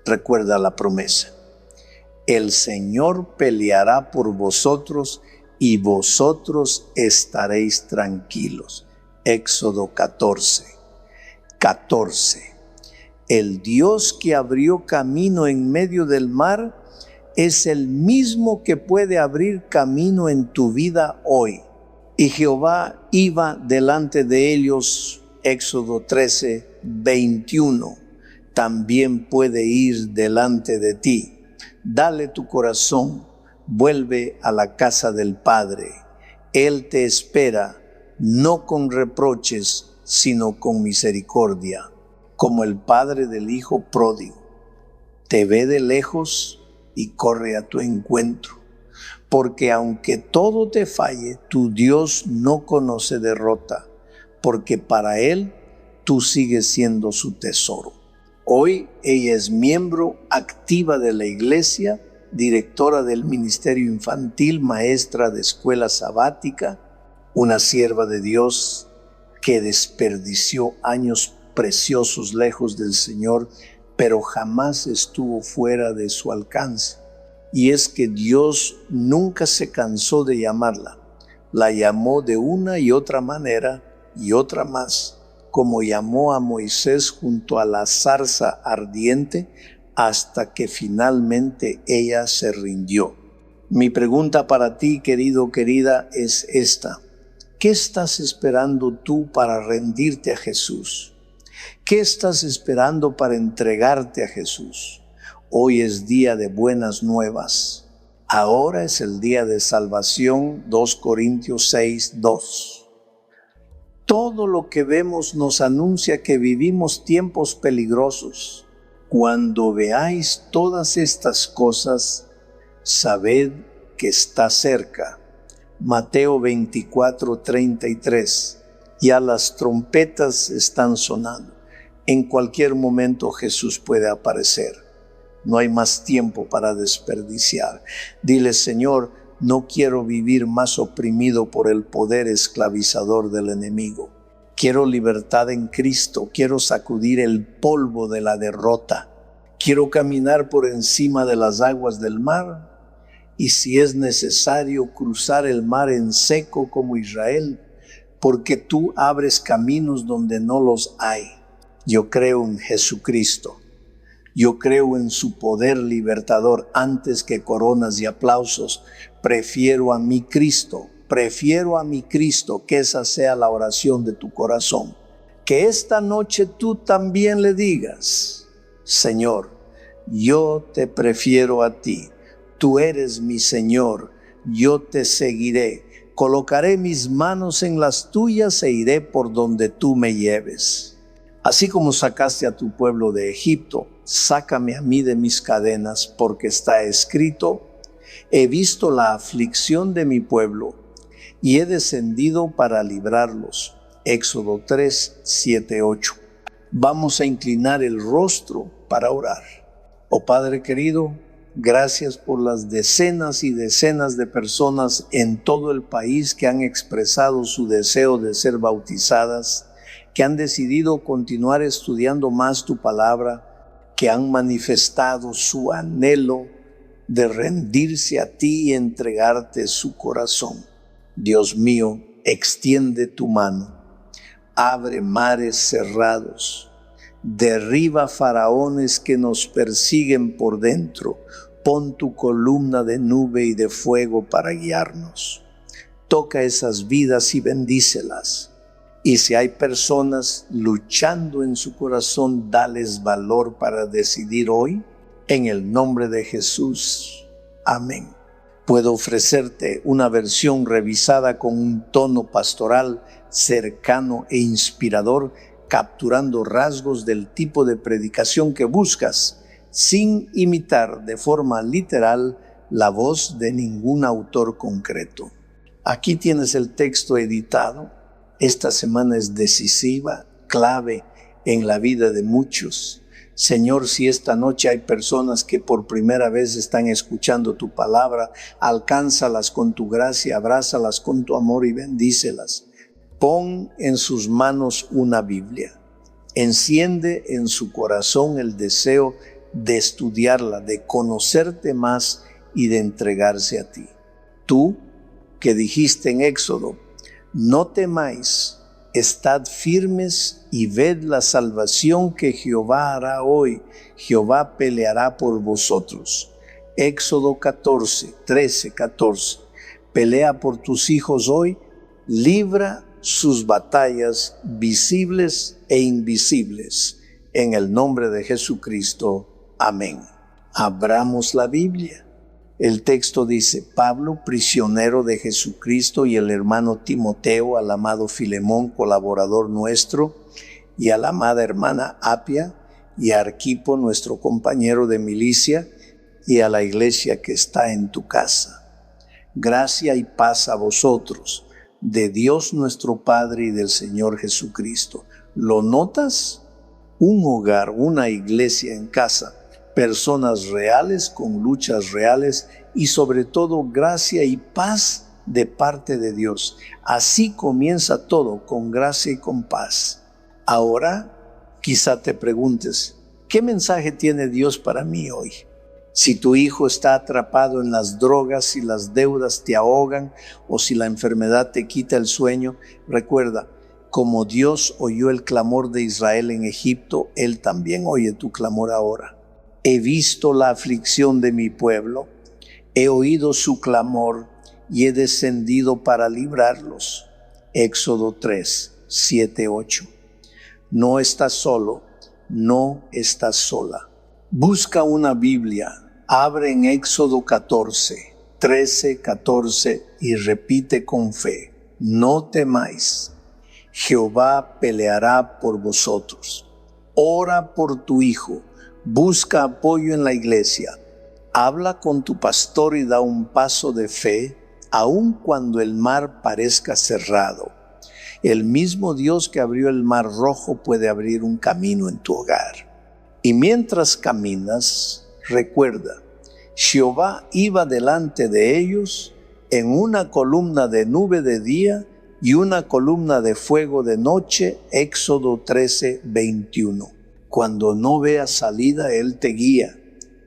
Recuerda la promesa. El Señor peleará por vosotros y vosotros estaréis tranquilos. Éxodo 14. El Dios que abrió camino en medio del mar es el mismo que puede abrir camino en tu vida hoy. Y Jehová iba delante de ellos, Éxodo 13:21. También puede ir delante de ti. Dale tu corazón, vuelve a la casa del Padre. Él te espera, no con reproches, sino con misericordia, como el padre del hijo pródigo. Te ve de lejos y corre a tu encuentro, porque aunque todo te falle, tu Dios no conoce derrota, porque para Él tú sigues siendo su tesoro. Hoy ella es miembro activa de la iglesia, directora del ministerio infantil, maestra de escuela sabática, una sierva de Dios que desperdició años preciosos lejos del Señor, pero jamás estuvo fuera de su alcance. Y es que Dios nunca se cansó de llamarla. La llamó de una y otra manera y otra más, como llamó a Moisés junto a la zarza ardiente, hasta que finalmente ella se rindió. Mi pregunta para ti, querido, querida, es esta. ¿Qué estás esperando tú para rendirte a Jesús? ¿Qué estás esperando para entregarte a Jesús? Hoy es día de buenas nuevas. Ahora es el día de salvación, 2 Corintios 6:2. Todo lo que vemos nos anuncia que vivimos tiempos peligrosos. Cuando veáis todas estas cosas, sabed que está cerca. Mateo 24:33. Ya las trompetas están sonando. En cualquier momento Jesús puede aparecer. No hay más tiempo para desperdiciar. Dile, Señor, no quiero vivir más oprimido por el poder esclavizador del enemigo. Quiero libertad en Cristo. Quiero sacudir el polvo de la derrota. Quiero caminar por encima de las aguas del mar. Y si es necesario cruzar el mar en seco como Israel, porque tú abres caminos donde no los hay. Yo creo en Jesucristo. Yo creo en su poder libertador antes que coronas y aplausos, prefiero a mi Cristo, prefiero a mi Cristo, que esa sea la oración de tu corazón. Que esta noche tú también le digas: Señor, yo te prefiero a ti, tú eres mi Señor, yo te seguiré, colocaré mis manos en las tuyas e iré por donde tú me lleves. Así como sacaste a tu pueblo de Egipto, sácame a mí de mis cadenas, porque está escrito: he visto la aflicción de mi pueblo y he descendido para librarlos. Éxodo 3, 7, 8. Vamos a inclinar el rostro para orar. Oh Padre querido, gracias por las decenas y decenas de personas en todo el país que han expresado su deseo de ser bautizadas, que han decidido continuar estudiando más tu palabra, que han manifestado su anhelo de rendirse a ti y entregarte su corazón. Dios mío, extiende tu mano, abre mares cerrados, derriba faraones que nos persiguen por dentro, pon tu columna de nube y de fuego para guiarnos. Toca esas vidas y bendícelas. Y si hay personas luchando en su corazón, dales valor para decidir hoy, en el nombre de Jesús. Amén. Puedo ofrecerte una versión revisada con un tono pastoral cercano e inspirador, capturando rasgos del tipo de predicación que buscas, sin imitar de forma literal la voz de ningún autor concreto. Aquí tienes el texto editado. Esta semana es decisiva, clave en la vida de muchos. Señor, si esta noche hay personas que por primera vez están escuchando tu palabra, alcánzalas con tu gracia, abrázalas con tu amor y bendícelas. Pon en sus manos una Biblia. Enciende en su corazón el deseo de estudiarla, de conocerte más y de entregarse a ti. Tú que dijiste en Éxodo: no temáis, estad firmes y ved la salvación que Jehová hará hoy. Jehová peleará por vosotros. Éxodo 13, 14. Pelea por tus hijos hoy, libra sus batallas visibles e invisibles. En el nombre de Jesucristo. Amén. Abramos la Biblia. El texto dice: Pablo, prisionero de Jesucristo, y el hermano Timoteo, al amado Filemón, colaborador nuestro, y a la amada hermana Apia, y a Arquipo, nuestro compañero de milicia, y a la iglesia que está en tu casa. Gracia y paz a vosotros, de Dios nuestro Padre y del Señor Jesucristo. ¿Lo notas? Un hogar, una iglesia en casa, personas reales con luchas reales y sobre todo gracia y paz de parte de Dios. Así comienza todo, con gracia y con paz. Ahora quizá te preguntes: ¿qué mensaje tiene Dios para mí hoy? Si tu hijo está atrapado en las drogas, si las deudas te ahogan o si la enfermedad te quita el sueño, recuerda: como Dios oyó el clamor de Israel en Egipto, Él también oye tu clamor ahora. He visto la aflicción de mi pueblo, he oído su clamor y he descendido para librarlos. Éxodo 3, 7, 8. No estás solo, no estás sola. Busca una Biblia, abre en Éxodo 13, 14 y repite con fe: no temáis, Jehová peleará por vosotros. Ora por tu hijo. Busca apoyo en la iglesia. Habla con tu pastor y da un paso de fe, aun cuando el mar parezca cerrado. El mismo Dios que abrió el mar rojo puede abrir un camino en tu hogar. Y mientras caminas, recuerda: Jehová iba delante de ellos en una columna de nube de día y una columna de fuego de noche. Éxodo 13, 21. Cuando no veas salida, Él te guía.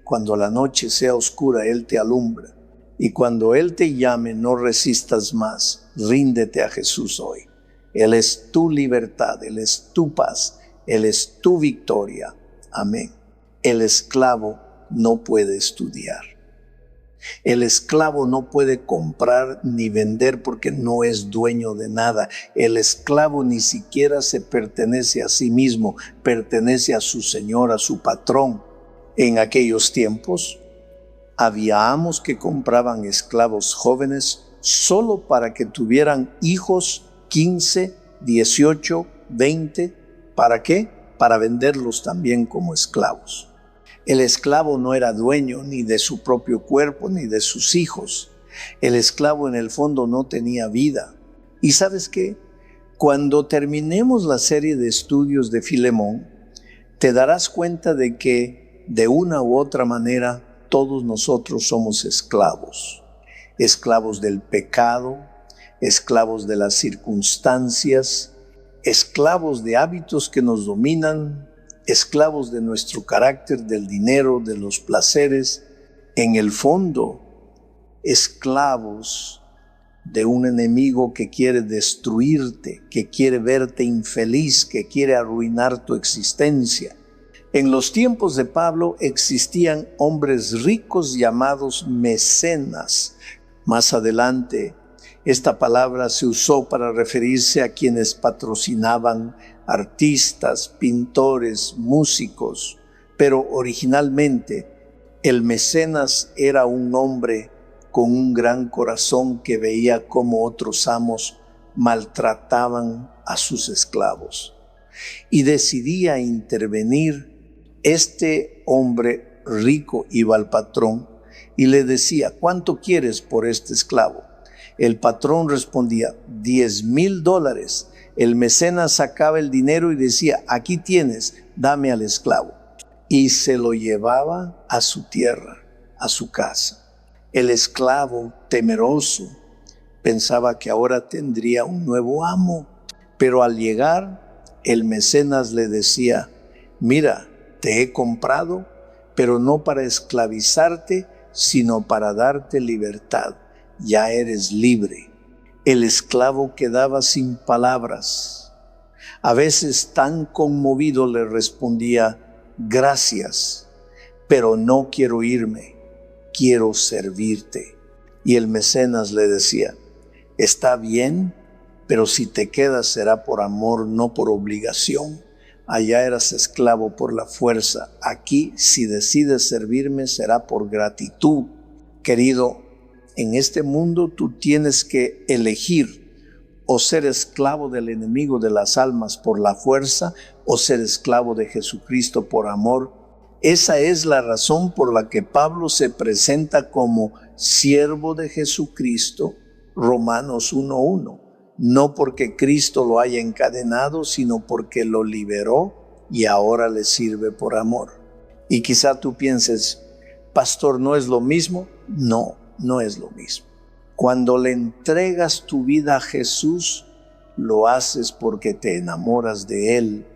Cuando la noche sea oscura, Él te alumbra. Y cuando Él te llame, no resistas más. Ríndete a Jesús hoy. Él es tu libertad, Él es tu paz, Él es tu victoria. Amén. El esclavo no puede estudiar. El esclavo no puede comprar ni vender porque no es dueño de nada. El esclavo ni siquiera se pertenece a sí mismo, pertenece a su señor, a su patrón. En aquellos tiempos había amos que compraban esclavos jóvenes solo para que tuvieran hijos 15, 18, 20. ¿Para qué? Para venderlos también como esclavos. El esclavo no era dueño ni de su propio cuerpo ni de sus hijos. El esclavo en el fondo no tenía vida. ¿Y sabes qué? Cuando terminemos la serie de estudios de Filemón, te darás cuenta de que de una u otra manera todos nosotros somos esclavos. Esclavos del pecado, esclavos de las circunstancias, esclavos de hábitos que nos dominan, esclavos de nuestro carácter, del dinero, de los placeres, en el fondo, esclavos de un enemigo que quiere destruirte, que quiere verte infeliz, que quiere arruinar tu existencia. En los tiempos de Pablo existían hombres ricos llamados mecenas. Más adelante, esta palabra se usó para referirse a quienes patrocinaban artistas, pintores, músicos, pero originalmente el mecenas era un hombre con un gran corazón que veía cómo otros amos maltrataban a sus esclavos y decidía intervenir. Este hombre rico iba al patrón y le decía: ¿cuánto quieres por este esclavo? El patrón respondía: $10,000. El mecenas sacaba el dinero y decía: aquí tienes, dame al esclavo. Y se lo llevaba a su tierra, a su casa. El esclavo, temeroso, pensaba que ahora tendría un nuevo amo. Pero al llegar, el mecenas le decía: mira, te he comprado, pero no para esclavizarte, sino para darte libertad. Ya eres libre. El esclavo quedaba sin palabras. A veces tan conmovido le respondía: gracias, pero no quiero irme, quiero servirte. Y el mecenas le decía: está bien, pero si te quedas será por amor, no por obligación. Allá eras esclavo por la fuerza. Aquí, si decides servirme, será por gratitud. Querido, en este mundo tú tienes que elegir o ser esclavo del enemigo de las almas por la fuerza o ser esclavo de Jesucristo por amor. Esa es la razón por la que Pablo se presenta como siervo de Jesucristo, Romanos 1:1. No porque Cristo lo haya encadenado, sino porque lo liberó y ahora le sirve por amor. Y quizá tú pienses: pastor, ¿no es lo mismo? No, no es lo mismo. Cuando le entregas tu vida a Jesús, lo haces porque te enamoras de Él,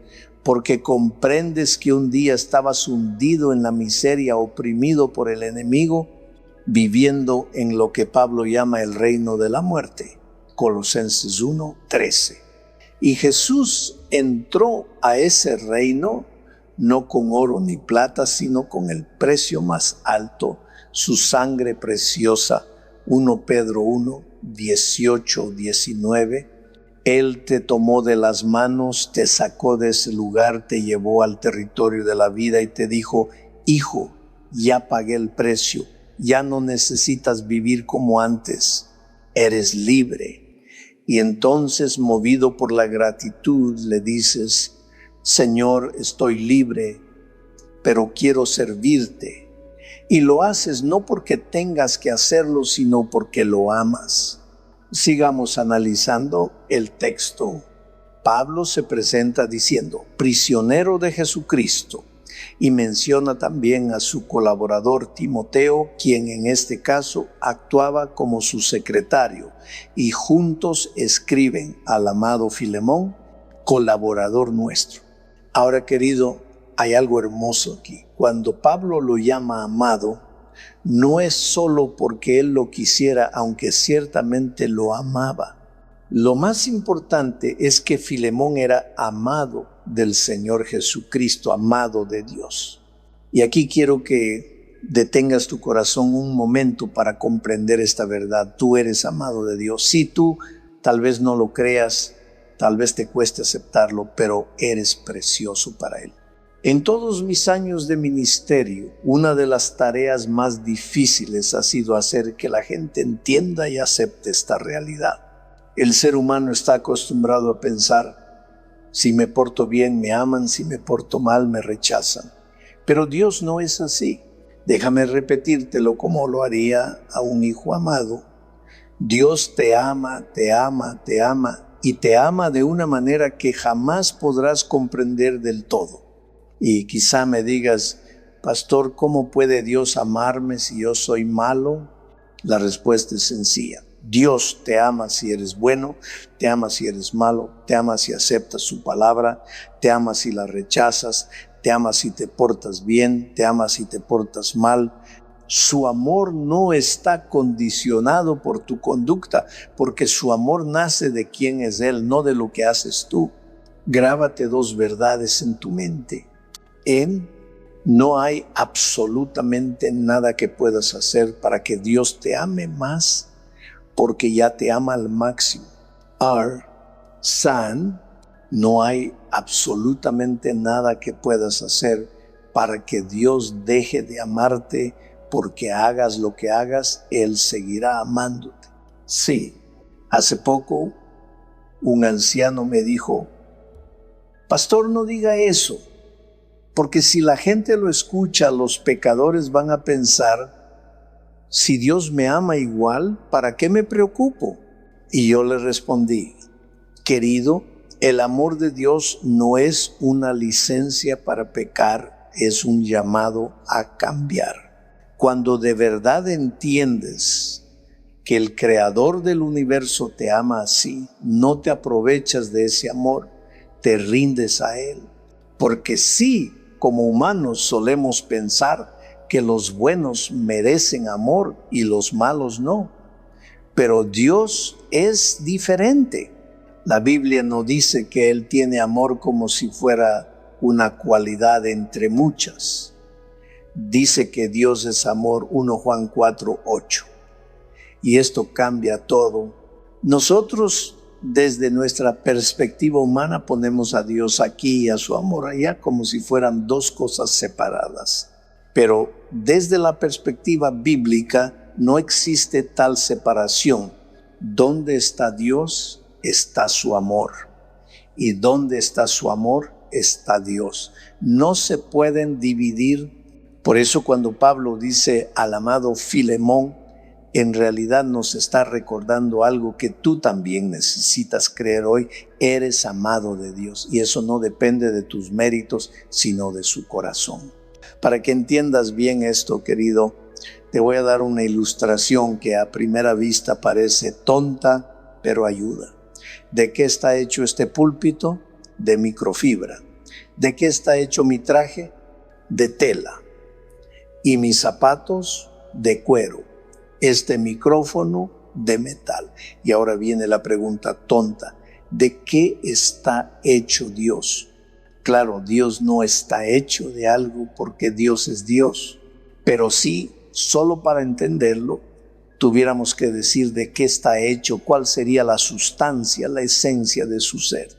porque comprendes que un día estabas hundido en la miseria, oprimido por el enemigo, viviendo en lo que Pablo llama el reino de la muerte. Colosenses 1:13. Y Jesús entró a ese reino no con oro ni plata, sino con el precio más alto, su sangre preciosa. 1 Pedro 1:18-19. Él te tomó de las manos, te sacó de ese lugar, te llevó al territorio de la vida y te dijo: hijo, ya pagué el precio, ya no necesitas vivir como antes, eres libre. Y entonces, movido por la gratitud, le dices: Señor, estoy libre, pero quiero servirte. Y lo haces no porque tengas que hacerlo, sino porque lo amas. Sigamos analizando el texto. Pablo se presenta diciendo: prisionero de Jesucristo, y menciona también a su colaborador Timoteo, quien en este caso actuaba como su secretario, y juntos escriben al amado Filemón, colaborador nuestro. Ahora, querido, hay algo hermoso aquí. Cuando Pablo lo llama amado, no es solo porque él lo quisiera, aunque ciertamente lo amaba. Lo más importante es que Filemón era amado del Señor Jesucristo, amado de Dios. Y aquí quiero que detengas tu corazón un momento para comprender esta verdad. Tú eres amado de Dios. Sí, tú tal vez no lo creas, tal vez te cueste aceptarlo, pero eres precioso para Él. En todos mis años de ministerio, una de las tareas más difíciles ha sido hacer que la gente entienda y acepte esta realidad. El ser humano está acostumbrado a pensar, si me porto bien me aman, si me porto mal me rechazan. Pero Dios no es así. Déjame repetírtelo como lo haría a un hijo amado. Dios te ama, te ama, te ama y te ama de una manera que jamás podrás comprender del todo. Y quizá me digas, pastor, ¿cómo puede Dios amarme si yo soy malo? La respuesta es sencilla. Dios te ama si eres bueno, te ama si eres malo, te ama si aceptas su palabra, te ama si la rechazas, te ama si te portas bien, te ama si te portas mal. Su amor no está condicionado por tu conducta, porque su amor nace de quién es Él, no de lo que haces tú. Grábate dos verdades en tu mente. No hay absolutamente nada que puedas hacer para que Dios te ame más, porque ya te ama al máximo. No hay absolutamente nada que puedas hacer para que Dios deje de amarte, porque hagas lo que hagas, Él seguirá amándote. Sí, hace poco un anciano me dijo, pastor, no diga eso, porque si la gente lo escucha, los pecadores van a pensar, si Dios me ama igual, ¿para qué me preocupo? Y yo le respondí, querido, el amor de Dios no es una licencia para pecar, es un llamado a cambiar. Cuando de verdad entiendes que el Creador del universo te ama así, no te aprovechas de ese amor, te rindes a Él. Porque sí, como humanos solemos pensar que los buenos merecen amor y los malos no. Pero Dios es diferente. La Biblia no dice que Él tiene amor como si fuera una cualidad entre muchas. Dice que Dios es amor, 1 Juan 4:8. Y esto cambia todo. Nosotros, desde nuestra perspectiva humana, ponemos a Dios aquí y a su amor allá como si fueran dos cosas separadas. Pero desde la perspectiva bíblica no existe tal separación. ¿Dónde está Dios? Está su amor. ¿Y dónde está su amor? Está Dios. No se pueden dividir. Por eso cuando Pablo dice al amado Filemón, en realidad nos está recordando algo que tú también necesitas creer hoy. Eres amado de Dios y eso no depende de tus méritos, sino de su corazón. Para que entiendas bien esto, querido, te voy a dar una ilustración que a primera vista parece tonta, pero ayuda. ¿De qué está hecho este púlpito? De microfibra. ¿De qué está hecho mi traje? De tela. Y mis zapatos de cuero. Este micrófono de metal. Y ahora viene la pregunta tonta. ¿De qué está hecho Dios? Claro, Dios no está hecho de algo porque Dios es Dios. Pero sí, solo para entenderlo, tuviéramos que decir de qué está hecho, cuál sería la sustancia, la esencia de su ser.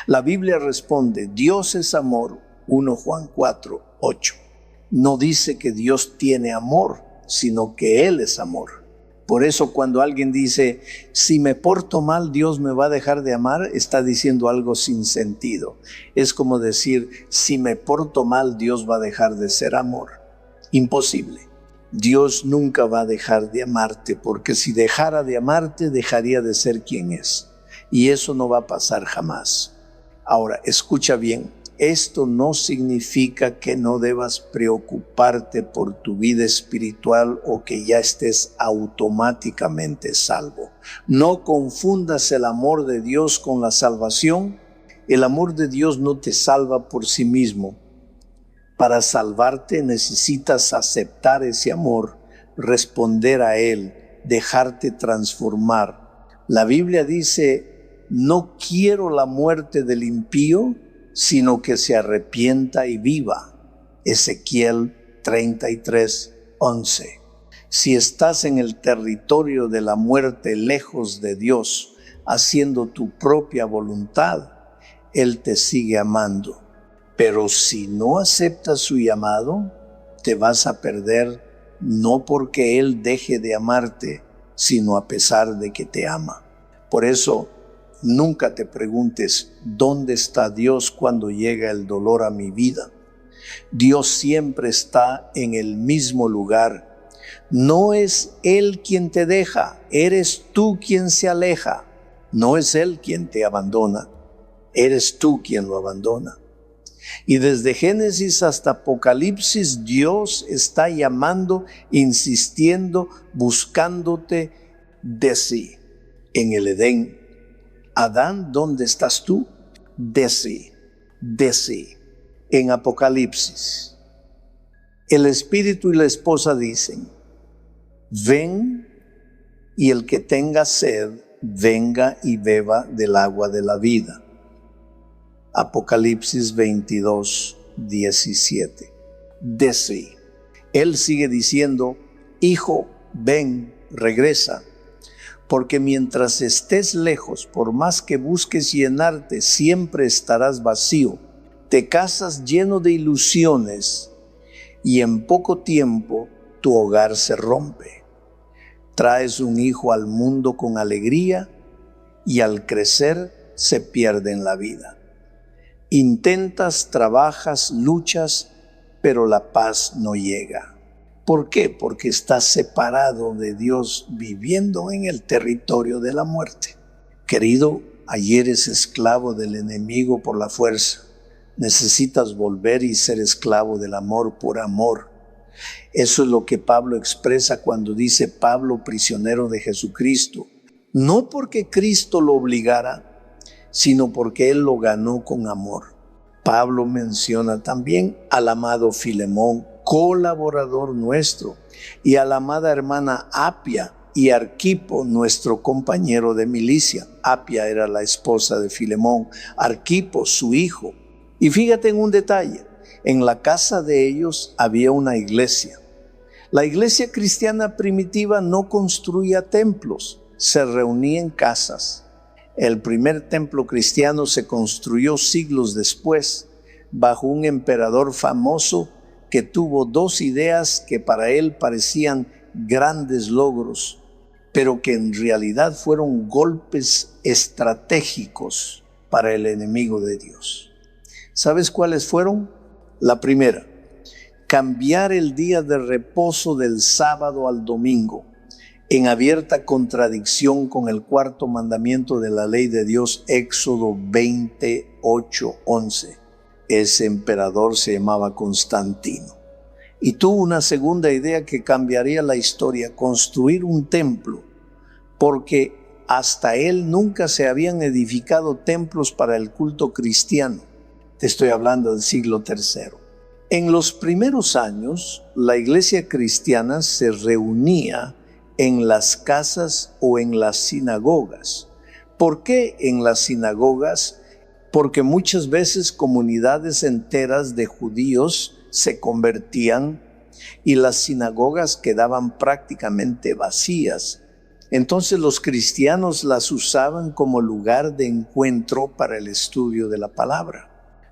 La Biblia responde, Dios es amor, 1 Juan 4:8. No dice que Dios tiene amor, sino que Él es amor. Por eso cuando alguien dice, si me porto mal, Dios me va a dejar de amar, está diciendo algo sin sentido. Es como decir, si me porto mal, Dios va a dejar de ser amor. Imposible. Dios nunca va a dejar de amarte, porque si dejara de amarte, dejaría de ser quien es. Y eso no va a pasar jamás. Ahora, escucha bien. Esto no significa que no debas preocuparte por tu vida espiritual o que ya estés automáticamente salvo. No confundas el amor de Dios con la salvación. El amor de Dios no te salva por sí mismo. Para salvarte necesitas aceptar ese amor, responder a Él, dejarte transformar. La Biblia dice, no quiero la muerte del impío, sino que se arrepienta y viva. Ezequiel 33:11. Si estás en el territorio de la muerte, lejos de Dios, haciendo tu propia voluntad, Él te sigue amando. Pero si no aceptas su llamado, te vas a perder, no porque Él deje de amarte, sino a pesar de que te ama. Por eso, nunca te preguntes, ¿dónde está Dios cuando llega el dolor a mi vida? Dios siempre está en el mismo lugar. No es Él quien te deja, eres tú quien se aleja. No es Él quien te abandona, eres tú quien lo abandona. Y desde Génesis hasta Apocalipsis, Dios está llamando, insistiendo, buscándote de sí. En el Edén, Adán, ¿dónde estás tú? De sí, de sí. En Apocalipsis, el espíritu y la esposa dicen, ven, y el que tenga sed, venga y beba del agua de la vida. Apocalipsis 22:17. De sí. Él sigue diciendo, hijo, ven, regresa, porque mientras estés lejos, por más que busques llenarte, siempre estarás vacío. Te casas lleno de ilusiones y en poco tiempo tu hogar se rompe. Traes un hijo al mundo con alegría y al crecer se pierde en la vida. Intentas, trabajas, luchas, pero la paz no llega. ¿Por qué? Porque estás separado de Dios, viviendo en el territorio de la muerte. Querido, ayer eres esclavo del enemigo por la fuerza. Necesitas volver y ser esclavo del amor por amor. Eso es lo que Pablo expresa cuando dice, Pablo, prisionero de Jesucristo. No porque Cristo lo obligara, sino porque Él lo ganó con amor. Pablo menciona también al amado Filemón, colaborador nuestro, y a la amada hermana Apia y Arquipo, nuestro compañero de milicia. Apia era la esposa de Filemón, Arquipo su hijo. Y fíjate en un detalle, en la casa de ellos había una iglesia. La iglesia cristiana primitiva no construía templos, se reunía en casas. El primer templo cristiano se construyó siglos después, bajo un emperador famoso que tuvo dos ideas que para él parecían grandes logros, pero que en realidad fueron golpes estratégicos para el enemigo de Dios. ¿Sabes cuáles fueron? La primera, cambiar el día de reposo del sábado al domingo, en abierta contradicción con el cuarto mandamiento de la ley de Dios, Éxodo 28:11. Ese emperador se llamaba Constantino. Y tuvo una segunda idea que cambiaría la historia, construir un templo, porque hasta él nunca se habían edificado templos para el culto cristiano. Te estoy hablando del siglo III. En los primeros años, la iglesia cristiana se reunía en las casas o en las sinagogas. ¿Por qué en las sinagogas? Porque muchas veces comunidades enteras de judíos se convertían y las sinagogas quedaban prácticamente vacías. Entonces los cristianos las usaban como lugar de encuentro para el estudio de la palabra.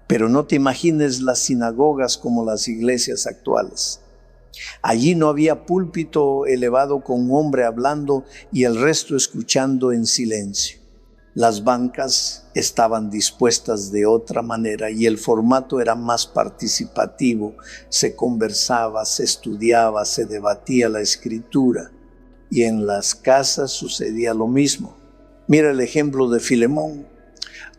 Pero no te imagines las sinagogas como las iglesias actuales. Allí no había púlpito elevado con un hombre hablando y el resto escuchando en silencio. Las bancas estaban dispuestas de otra manera y el formato era más participativo. Se conversaba, se estudiaba, se debatía la escritura. Y en las casas sucedía lo mismo. Mira el ejemplo de Filemón.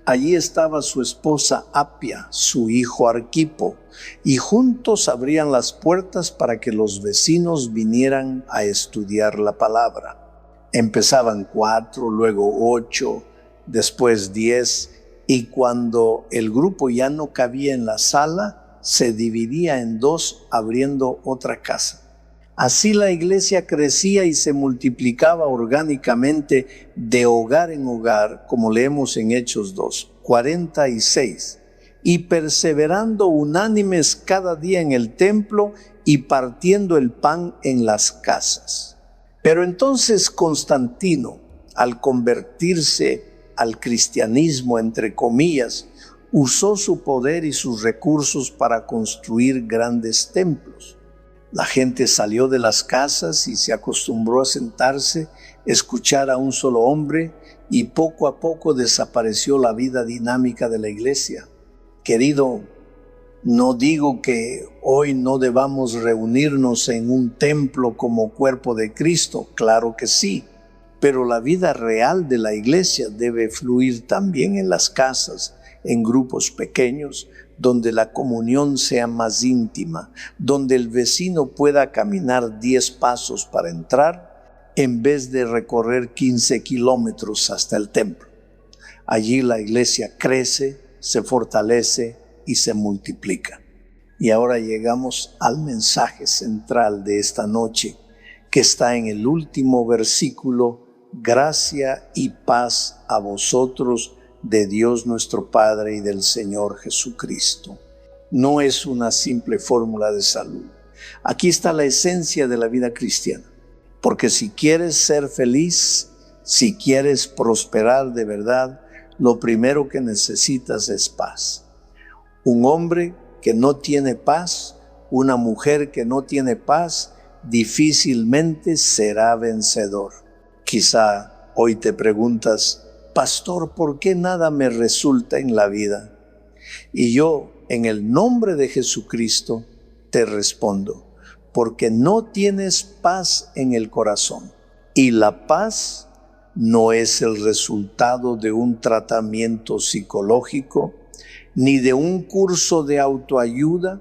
Allí estaba su esposa Apia, su hijo Arquipo, y juntos abrían las puertas para que los vecinos vinieran a estudiar la palabra. Empezaban 4, luego 8, después 10, y cuando el grupo ya no cabía en la sala, se dividía en 2 abriendo otra casa. Así la iglesia crecía y se multiplicaba orgánicamente de hogar en hogar, como leemos en Hechos 2, 46. y perseverando unánimes cada día en el templo y partiendo el pan en las casas. Pero entonces Constantino, al convertirse al cristianismo, entre comillas, usó su poder y sus recursos para construir grandes templos. La gente salió de las casas y se acostumbró a sentarse, escuchar a un solo hombre, y poco a poco desapareció la vida dinámica de la iglesia. Querido, no digo que hoy no debamos reunirnos en un templo como cuerpo de Cristo, claro que sí, pero la vida real de la iglesia debe fluir también en las casas, en grupos pequeños, donde la comunión sea más íntima, donde el vecino pueda caminar 10 pasos para entrar, en vez de recorrer 15 kilómetros hasta el templo. Allí la iglesia crece, se fortalece y se multiplica. Y ahora llegamos al mensaje central de esta noche, que está en el último versículo: gracia y paz a vosotros de Dios nuestro Padre y del Señor Jesucristo. No es una simple fórmula de salud. Aquí está la esencia de la vida cristiana. Porque si quieres ser feliz, si quieres prosperar de verdad, lo primero que necesitas es paz. Un hombre que no tiene paz, una mujer que no tiene paz, difícilmente será vencedor. Quizá hoy te preguntas: pastor, ¿por qué nada me resulta en la vida? Y yo, en el nombre de Jesucristo, te respondo: porque no tienes paz en el corazón. Y la paz no es el resultado de un tratamiento psicológico, ni de un curso de autoayuda,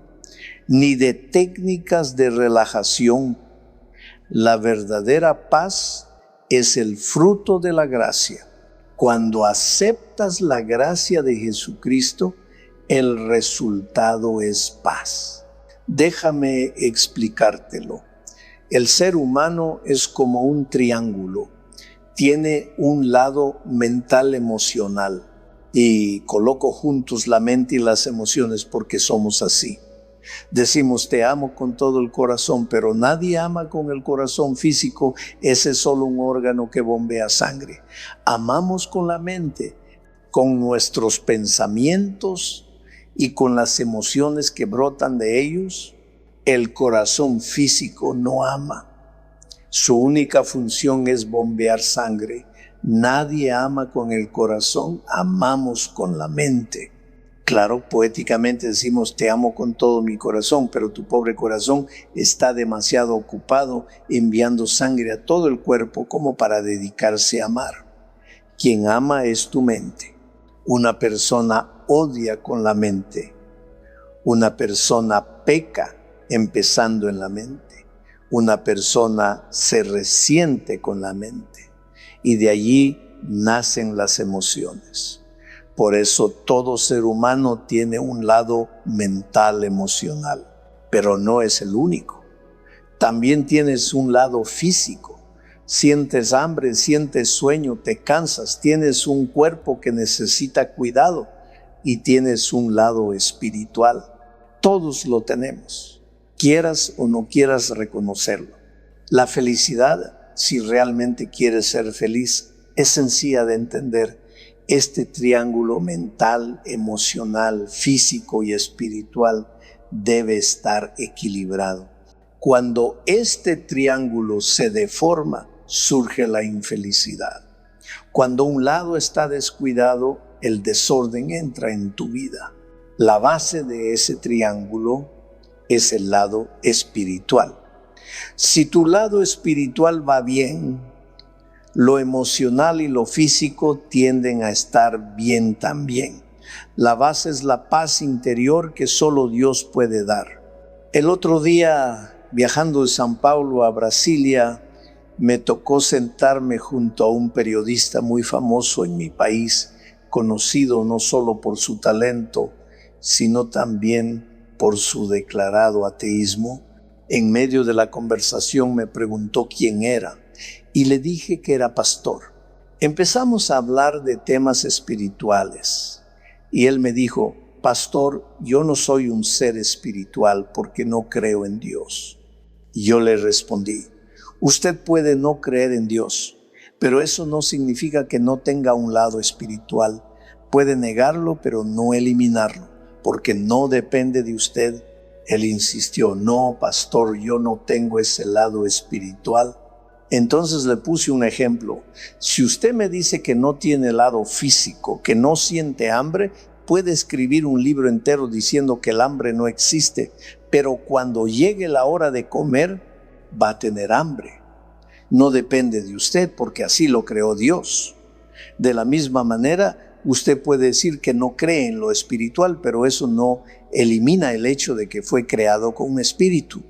ni de técnicas de relajación. La verdadera paz es el fruto de la gracia. Cuando aceptas la gracia de Jesucristo, el resultado es paz. Déjame explicártelo. El ser humano es como un triángulo. Tiene un lado mental emocional. Y coloco juntos la mente y las emociones porque somos así. Decimos te amo con todo el corazón, pero nadie ama con el corazón físico. Ese es solo un órgano que bombea sangre. Amamos con la mente, con nuestros pensamientos y con las emociones que brotan de ellos. El corazón físico no ama. Su única función es bombear sangre. Nadie ama con el corazón, amamos con la mente. Claro, poéticamente decimos te amo con todo mi corazón, pero tu pobre corazón está demasiado ocupado enviando sangre a todo el cuerpo como para dedicarse a amar. Quien ama es tu mente. Una persona odia con la mente. Una persona peca empezando en la mente. Una persona se resiente con la mente. Y de allí nacen las emociones. Por eso todo ser humano tiene un lado mental, emocional, pero no es el único. También tienes un lado físico. Sientes hambre, sientes sueño, te cansas, tienes un cuerpo que necesita cuidado y tienes un lado espiritual. Todos lo tenemos, quieras o no quieras reconocerlo. La felicidad, si realmente quieres ser feliz, es sencilla de entender. Este triángulo mental, emocional, físico y espiritual debe estar equilibrado. Cuando este triángulo se deforma, surge la infelicidad. Cuando un lado está descuidado, el desorden entra en tu vida. La base de ese triángulo es el lado espiritual. Si tu lado espiritual va bien, lo emocional y lo físico tienden a estar bien también. La base es la paz interior que solo Dios puede dar. El otro día, viajando de San Paulo a Brasilia, me tocó sentarme junto a un periodista muy famoso en mi país, conocido no solo por su talento, sino también por su declarado ateísmo. En medio de la conversación me preguntó quién era y le dije que era pastor. Empezamos a hablar de temas espirituales y él me dijo: pastor, yo no soy un ser espiritual porque no creo en Dios. Y yo le respondí, usted puede no creer en Dios, pero eso no significa que no tenga un lado espiritual. Puede negarlo, pero no eliminarlo, porque no depende de usted. Él insistió, no, pastor, yo no tengo ese lado espiritual. Entonces le puse un ejemplo. Si usted me dice que no tiene lado físico, que no siente hambre, puede escribir un libro entero diciendo que el hambre no existe, pero cuando llegue la hora de comer, va a tener hambre. No depende de usted, porque así lo creó Dios. De la misma manera, usted puede decir que no cree en lo espiritual, pero eso no elimina el hecho de que fue creado con un espíritu.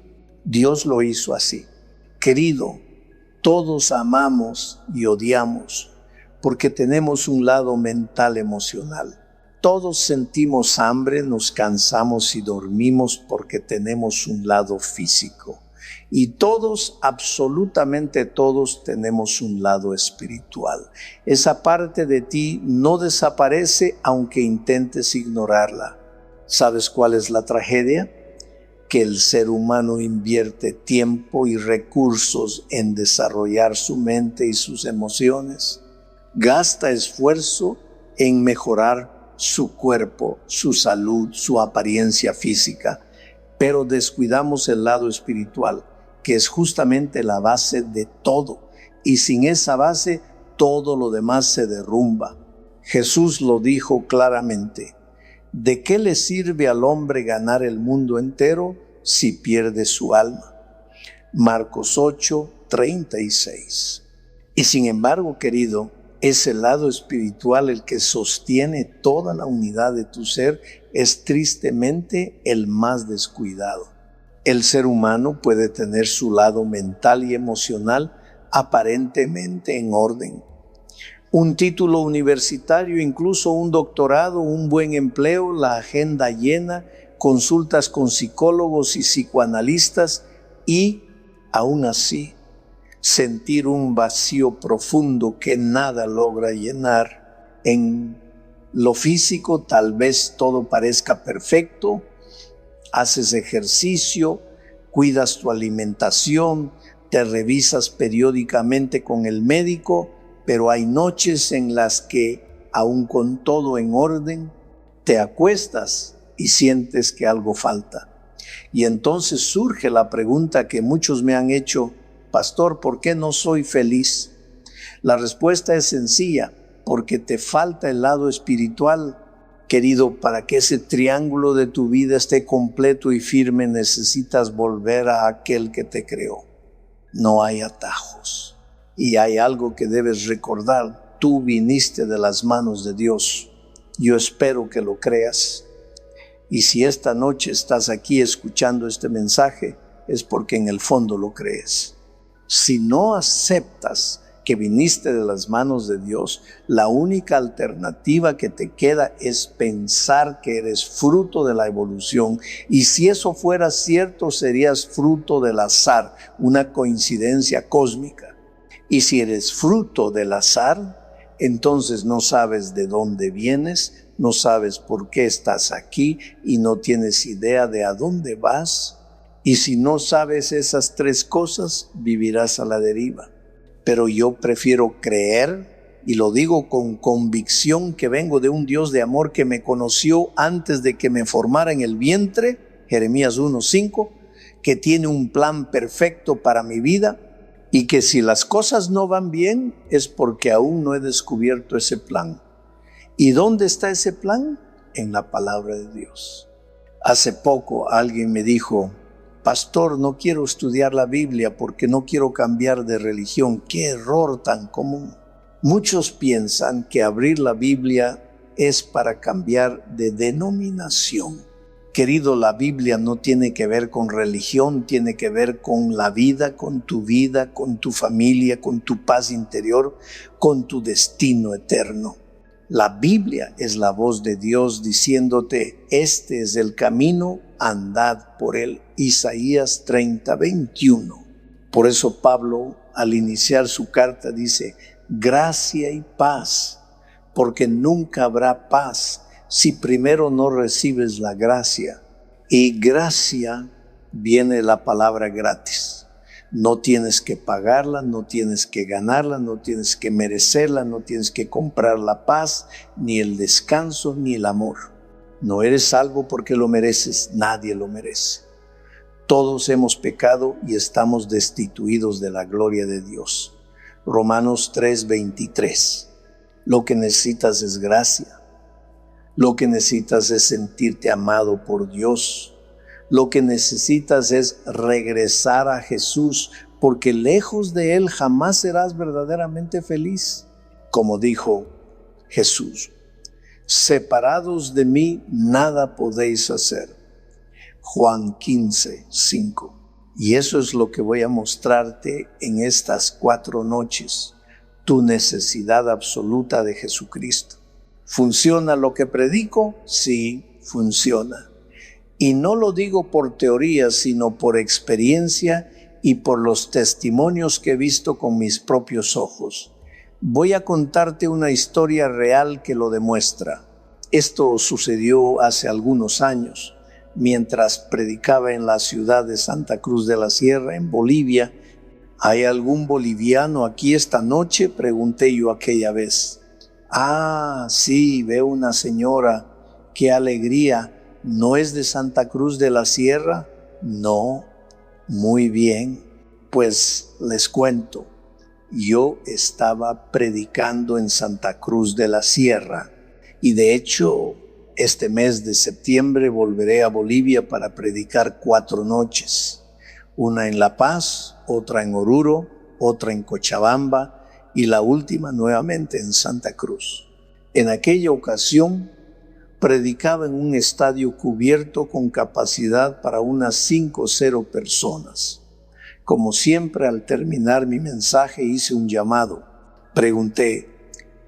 Dios lo hizo así. Querido, todos amamos y odiamos porque tenemos un lado mental emocional. Todos sentimos hambre, nos cansamos y dormimos porque tenemos un lado físico. Y todos, absolutamente todos, tenemos un lado espiritual. Esa parte de ti no desaparece aunque intentes ignorarla. ¿Sabes cuál es la tragedia? Que el ser humano invierte tiempo y recursos en desarrollar su mente y sus emociones. Gasta esfuerzo en mejorar su cuerpo, su salud, su apariencia física, pero descuidamos el lado espiritual, que es justamente la base de todo. Y sin esa base, todo lo demás se derrumba. Jesús lo dijo claramente. ¿De qué le sirve al hombre ganar el mundo entero si pierde su alma? Marcos 8:36. Y sin embargo, querido, es el lado espiritual el que sostiene toda la unidad de tu ser, es tristemente el más descuidado. El ser humano puede tener su lado mental y emocional aparentemente en orden. Un título universitario, incluso un doctorado, un buen empleo, la agenda llena, consultas con psicólogos y psicoanalistas y, aún así, sentir un vacío profundo que nada logra llenar. En lo físico tal vez todo parezca perfecto, haces ejercicio, cuidas tu alimentación, te revisas periódicamente con el médico, pero hay noches en las que, aun con todo en orden, te acuestas y sientes que algo falta. Y entonces surge la pregunta que muchos me han hecho, pastor, ¿por qué no soy feliz? La respuesta es sencilla, porque te falta el lado espiritual. Querido, para que ese triángulo de tu vida esté completo y firme, necesitas volver a aquel que te creó. No hay atajos. Y hay algo que debes recordar. Tú viniste de las manos de Dios. Yo espero que lo creas. Y si esta noche estás aquí escuchando este mensaje, es porque en el fondo lo crees. Si no aceptas que viniste de las manos de Dios, la única alternativa que te queda es pensar que eres fruto de la evolución. Y si eso fuera cierto, serías fruto del azar, una coincidencia cósmica. Y si eres fruto del azar, entonces no sabes de dónde vienes, no sabes por qué estás aquí y no tienes idea de a dónde vas. Y si no sabes esas tres cosas, vivirás a la deriva. Pero yo prefiero creer, y lo digo con convicción, que vengo de un Dios de amor que me conoció antes de que me formara en el vientre, Jeremías 1:5, que tiene un plan perfecto para mi vida, y que si las cosas no van bien, es porque aún no he descubierto ese plan. ¿Y dónde está ese plan? En la palabra de Dios. Hace poco alguien me dijo, pastor, no quiero estudiar la Biblia porque no quiero cambiar de religión. ¡Qué error tan común! Muchos piensan que abrir la Biblia es para cambiar de denominación. Querido, la Biblia no tiene que ver con religión, tiene que ver con la vida, con tu familia, con tu paz interior, con tu destino eterno. La Biblia es la voz de Dios diciéndote, este es el camino, andad por él. Isaías 30:21. Por eso Pablo, al iniciar su carta, dice, gracia y paz, porque nunca habrá paz si primero no recibes la gracia. Y gracia viene la palabra gratis. No tienes que pagarla, no tienes que ganarla, no tienes que merecerla, no tienes que comprar la paz, ni el descanso, ni el amor. No eres salvo porque lo mereces, nadie lo merece. Todos hemos pecado y estamos destituidos de la gloria de Dios. Romanos 3:23. Lo que necesitas es gracia. Lo que necesitas es sentirte amado por Dios. Lo que necesitas es regresar a Jesús, porque lejos de Él jamás serás verdaderamente feliz. Como dijo Jesús, separados de mí nada podéis hacer. Juan 15:5. Y eso es lo que voy a mostrarte en estas 4 noches. Tu necesidad absoluta de Jesucristo. ¿Funciona lo que predico? Sí, funciona. Y no lo digo por teoría, sino por experiencia y por los testimonios que he visto con mis propios ojos. Voy a contarte una historia real que lo demuestra. Esto sucedió hace algunos años, mientras predicaba en la ciudad de Santa Cruz de la Sierra, en Bolivia. ¿Hay algún boliviano aquí esta noche?, pregunté yo aquella vez. Ah, sí, veo una señora, qué alegría. ¿No es de Santa Cruz de la Sierra? No. Muy bien. Pues les cuento. Yo estaba predicando en Santa Cruz de la Sierra y de hecho este mes de septiembre volveré a Bolivia para predicar 4 noches. Una en La Paz, otra en Oruro, otra en Cochabamba y la última nuevamente en Santa Cruz. En aquella ocasión predicaba en un estadio cubierto con capacidad para unas 5 o 0 personas. Como siempre, al terminar mi mensaje hice un llamado. Pregunté,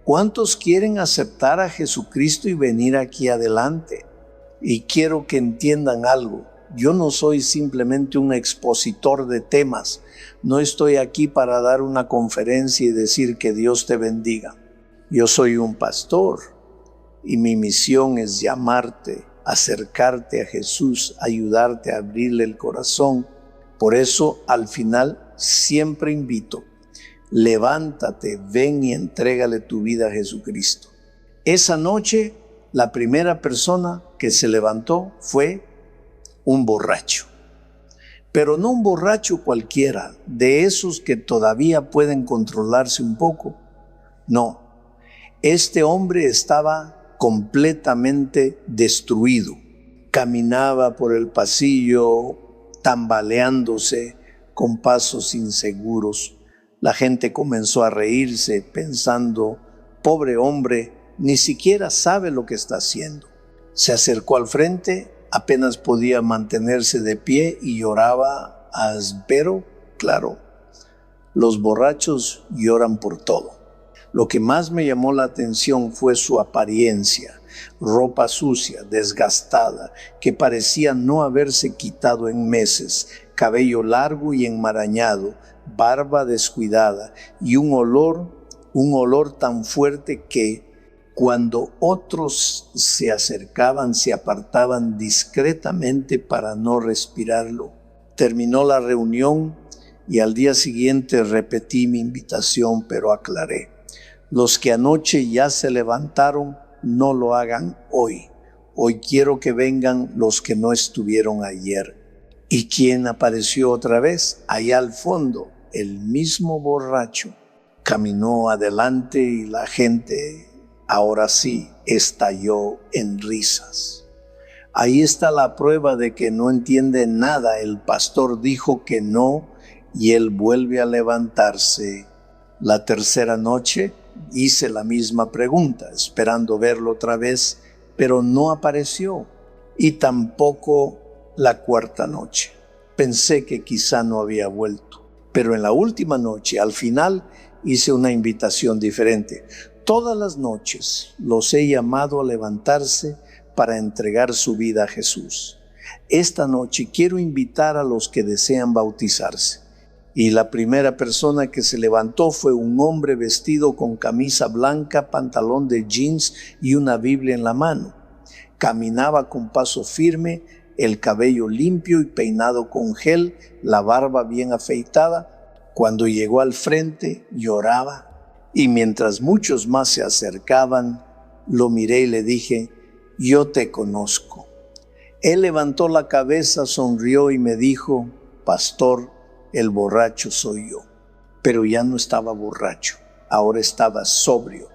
¿cuántos quieren aceptar a Jesucristo y venir aquí adelante? Y quiero que entiendan algo. Yo no soy simplemente un expositor de temas. No estoy aquí para dar una conferencia y decir que Dios te bendiga. Yo soy un pastor. Y mi misión es llamarte, acercarte a Jesús, ayudarte a abrirle el corazón. Por eso, al final, siempre invito, levántate, ven y entrégale tu vida a Jesucristo. Esa noche, la primera persona que se levantó fue un borracho. Pero no un borracho cualquiera, de esos que todavía pueden controlarse un poco. No, este hombre estaba completamente destruido. Caminaba por el pasillo tambaleándose con pasos inseguros. La gente comenzó a reírse pensando, pobre hombre, ni siquiera sabe lo que está haciendo. Se acercó al frente, apenas podía mantenerse de pie y lloraba áspero. Claro, los borrachos lloran por todo. Lo que más me llamó la atención fue su apariencia, ropa sucia, desgastada, que parecía no haberse quitado en meses, cabello largo y enmarañado, barba descuidada y un olor tan fuerte que cuando otros se acercaban se apartaban discretamente para no respirarlo. Terminó la reunión y al día siguiente repetí mi invitación, pero aclaré. Los que anoche ya se levantaron, no lo hagan hoy. Hoy quiero que vengan los que no estuvieron ayer. ¿Y quién apareció otra vez? Allá al fondo, el mismo borracho. Caminó adelante y la gente, ahora sí, estalló en risas. Ahí está la prueba de que no entiende nada. El pastor dijo que no y él vuelve a levantarse. La tercera noche hice la misma pregunta, esperando verlo otra vez, pero no apareció. Y tampoco la cuarta noche. Pensé que quizá no había vuelto. Pero en la última noche, al final, hice una invitación diferente. Todas las noches los he llamado a levantarse para entregar su vida a Jesús. Esta noche quiero invitar a los que desean bautizarse. Y la primera persona que se levantó fue un hombre vestido con camisa blanca, pantalón de jeans y una Biblia en la mano. Caminaba con paso firme, el cabello limpio y peinado con gel, la barba bien afeitada. Cuando llegó al frente, lloraba. Y mientras muchos más se acercaban, lo miré y le dije: yo te conozco. Él levantó la cabeza, sonrió y me dijo: pastor, el borracho soy yo. Pero ya no estaba borracho, ahora estaba sobrio,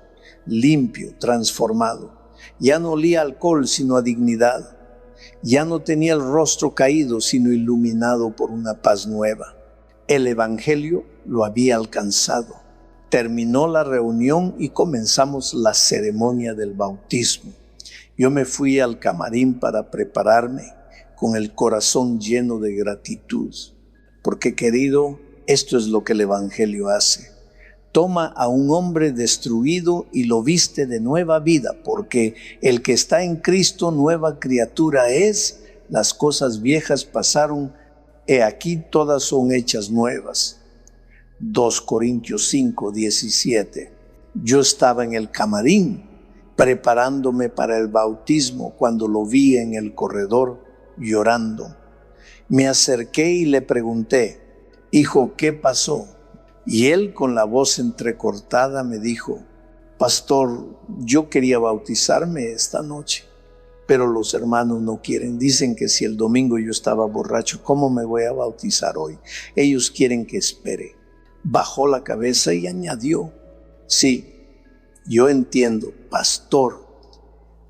limpio, transformado. Ya no olía a alcohol, sino a dignidad. Ya no tenía el rostro caído, sino iluminado por una paz nueva. El evangelio lo había alcanzado. Terminó la reunión y comenzamos la ceremonia del bautismo. Yo me fui al camarín para prepararme con el corazón lleno de gratitud. Porque, querido, esto es lo que el evangelio hace. Toma a un hombre destruido y lo viste de nueva vida, porque el que está en Cristo nueva criatura es. Las cosas viejas pasaron, he aquí todas son hechas nuevas. 2 Corintios 5, 17. Yo estaba en el camarín preparándome para el bautismo cuando lo vi en el corredor llorando. Me acerqué y le pregunté: hijo, ¿qué pasó? Y él, con la voz entrecortada, me dijo: pastor, yo quería bautizarme esta noche, pero los hermanos no quieren. Dicen que si el domingo yo estaba borracho, ¿cómo me voy a bautizar hoy? Ellos quieren que espere. Bajó la cabeza y añadió: sí, yo entiendo, pastor.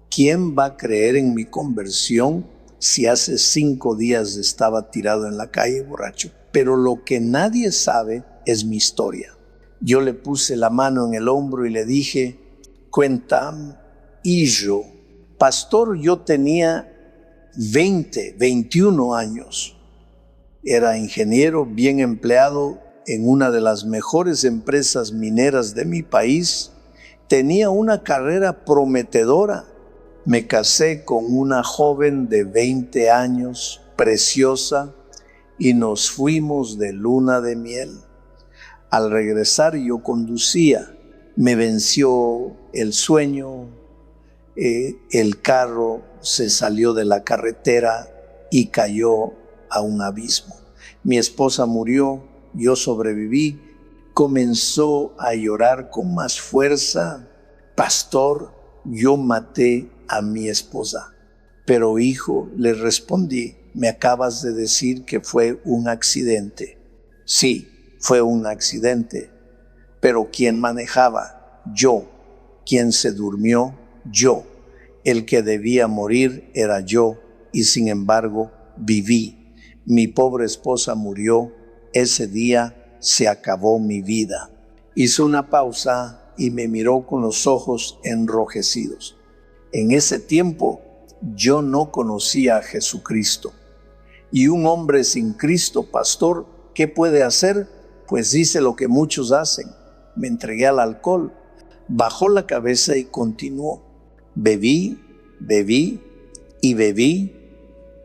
¿Quién va a creer en mi conversión si hace 5 días estaba tirado en la calle borracho? Pero lo que nadie sabe es mi historia. Yo le puse la mano en el hombro y le dije: cuéntame. Y yo, pastor, yo tenía 21 años. Era ingeniero bien empleado en una de las mejores empresas mineras de mi país. Tenía una carrera prometedora. Me casé con una joven de 20 años, preciosa, y nos fuimos de luna de miel. Al regresar yo conducía, me venció el sueño, el carro se salió de la carretera y cayó a un abismo. Mi esposa murió, yo sobreviví. Comenzó a llorar con más fuerza: pastor, yo maté a mi esposa. Pero hijo, le respondí, me acabas de decir que fue un accidente. Sí, fue un accidente, pero ¿quién manejaba? Yo. ¿Quién se durmió? Yo. El que debía morir era yo, y sin embargo viví. Mi pobre esposa murió. Ese día se acabó mi vida. Hizo una pausa y me miró con los ojos enrojecidos. En ese tiempo yo no conocía a Jesucristo. Y un hombre sin Cristo, pastor, ¿qué puede hacer? Pues hice lo que muchos hacen: me entregué al alcohol. Bajó la cabeza y continuó: bebí, bebí y bebí.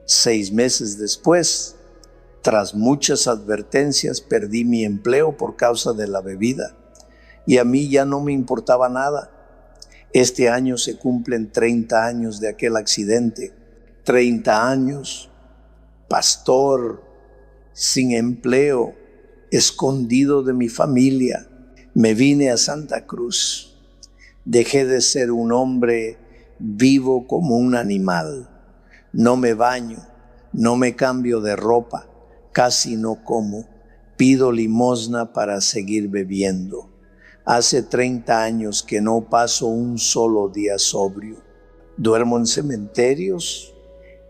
6 meses después, tras muchas advertencias, perdí mi empleo por causa de la bebida. Y a mí ya no me importaba nada. Este año se cumplen 30 años de aquel accidente. 30 años, pastor, sin empleo, escondido de mi familia. Me vine a Santa Cruz. Dejé de ser un hombre vivo como un animal. No me baño, no me cambio de ropa, casi no como. Pido limosna para seguir bebiendo. Hace 30 años que no paso un solo día sobrio. Duermo en cementerios,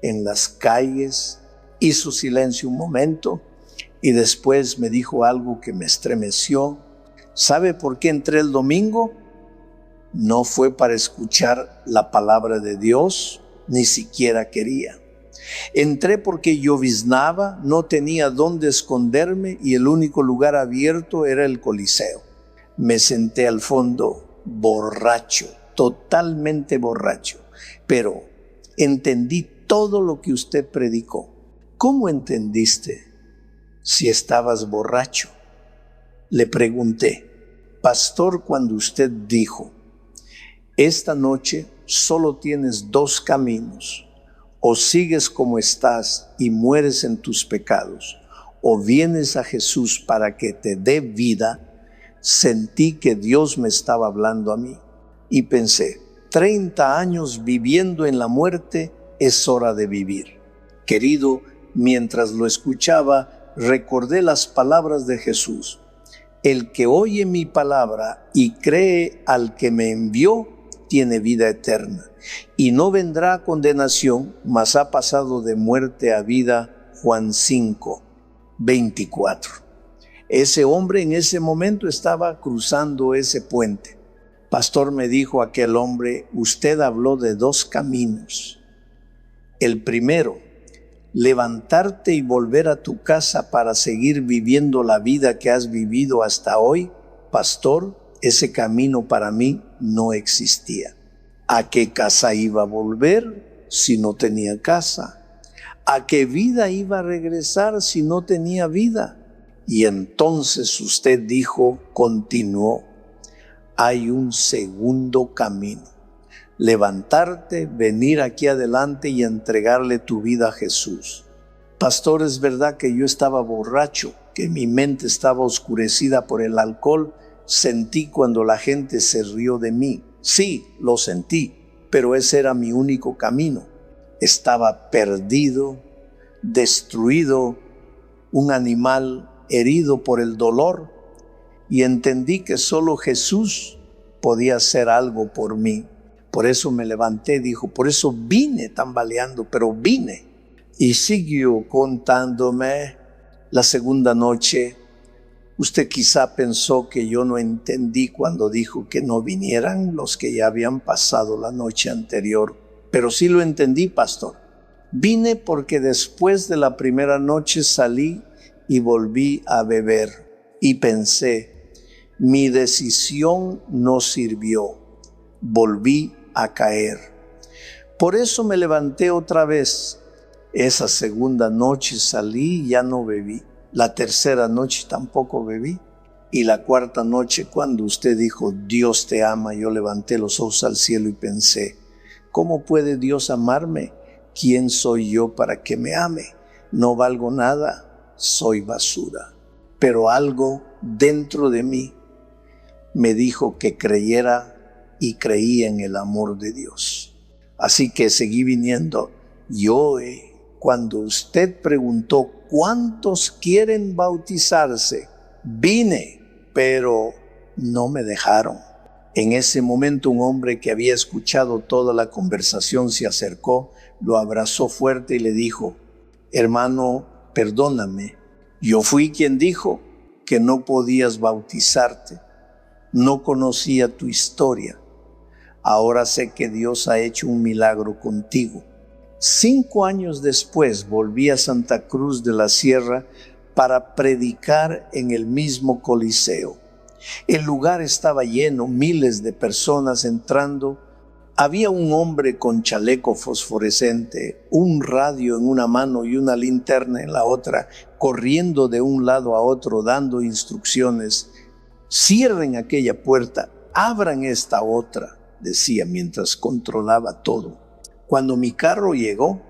en las calles. Hizo silencio un momento y después me dijo algo que me estremeció. ¿Sabe por qué entré el domingo? No fue para escuchar la palabra de Dios, ni siquiera quería. Entré porque lloviznaba, no tenía dónde esconderme y el único lugar abierto era el Coliseo. Me senté al fondo, borracho, totalmente borracho, pero entendí todo lo que usted predicó. ¿Cómo entendiste si estabas borracho? Le pregunté. Pastor, cuando usted dijo, Esta noche solo tienes dos caminos. O sigues como estás y mueres en tus pecados, o vienes a Jesús para que te dé vida. Sentí que Dios me estaba hablando a mí y pensé, 30 años viviendo en la muerte, es hora de vivir. Querido, mientras lo escuchaba, recordé las palabras de Jesús. El que oye mi palabra y cree al que me envió, tiene vida eterna, y no vendrá a condenación, mas ha pasado de muerte a vida. Juan 5, 24. Ese hombre en ese momento estaba cruzando ese puente. Pastor, me dijo aquel hombre, usted habló de dos caminos. El primero, levantarte y volver a tu casa para seguir viviendo la vida que has vivido hasta hoy. Pastor, ese camino para mí no existía. ¿A qué casa iba a volver si no tenía casa? ¿A qué vida iba a regresar si no tenía vida? Y entonces usted dijo, continuó, hay un segundo camino. Levantarte, venir aquí adelante y entregarle tu vida a Jesús. Pastor, es verdad que yo estaba borracho, que mi mente estaba oscurecida por el alcohol. Sentí cuando la gente se rió de mí. Sí, lo sentí, pero ese era mi único camino. Estaba perdido, destruido, un animal herido por el dolor, y entendí que solo Jesús podía hacer algo por mí. Por eso me levanté, dijo, por eso vine tambaleando, pero vine. Y siguió contándome la segunda noche. Usted quizá pensó que yo no entendí cuando dijo que no vinieran los que ya habían pasado la noche anterior, pero sí lo entendí, pastor. Vine porque después de la primera noche salí y volví a beber y pensé, mi decisión no sirvió, volví a caer. Por eso me levanté otra vez. Esa segunda noche salí y ya no bebí. La tercera noche tampoco bebí. Y la cuarta noche, cuando usted dijo, Dios te ama, yo levanté los ojos al cielo y pensé, ¿cómo puede Dios amarme? ¿Quién soy yo para que me ame? No valgo nada, soy basura. Pero algo dentro de mí me dijo que creyera y creí en el amor de Dios. Así que seguí viniendo. Y hoy, cuando usted preguntó, ¿cuántos quieren bautizarse? Vine, pero no me dejaron. En ese momento un hombre que había escuchado toda la conversación se acercó, lo abrazó fuerte y le dijo, hermano, perdóname, yo fui quien dijo que no podías bautizarte. No conocía tu historia. Ahora sé que Dios ha hecho un milagro contigo. 5 años después volví a Santa Cruz de la Sierra para predicar en el mismo Coliseo. El lugar estaba lleno, miles de personas entrando. Había un hombre con chaleco fosforescente, un radio en una mano y una linterna en la otra, corriendo de un lado a otro, dando instrucciones. Cierren aquella puerta, abran esta otra, decía mientras controlaba todo. Cuando mi carro llegó,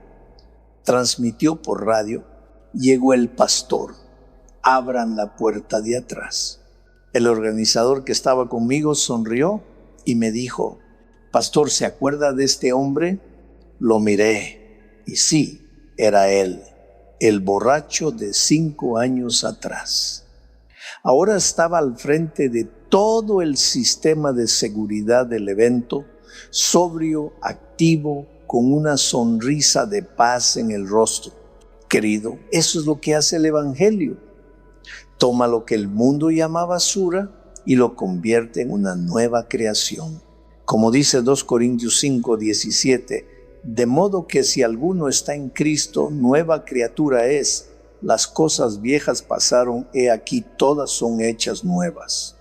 transmitió por radio, llegó el pastor, abran la puerta de atrás. El organizador que estaba conmigo sonrió y me dijo, pastor, ¿se acuerda de este hombre? Lo miré y sí, era él, el borracho de 5 años atrás. Ahora estaba al frente de todo el sistema de seguridad del evento, sobrio, activo, con una sonrisa de paz en el rostro. Querido, eso es lo que hace el Evangelio. Toma lo que el mundo llama basura y lo convierte en una nueva creación. Como dice 2 Corintios 5, 17, de modo que si alguno está en Cristo, nueva criatura es. Las cosas viejas pasaron, he aquí todas son hechas nuevas.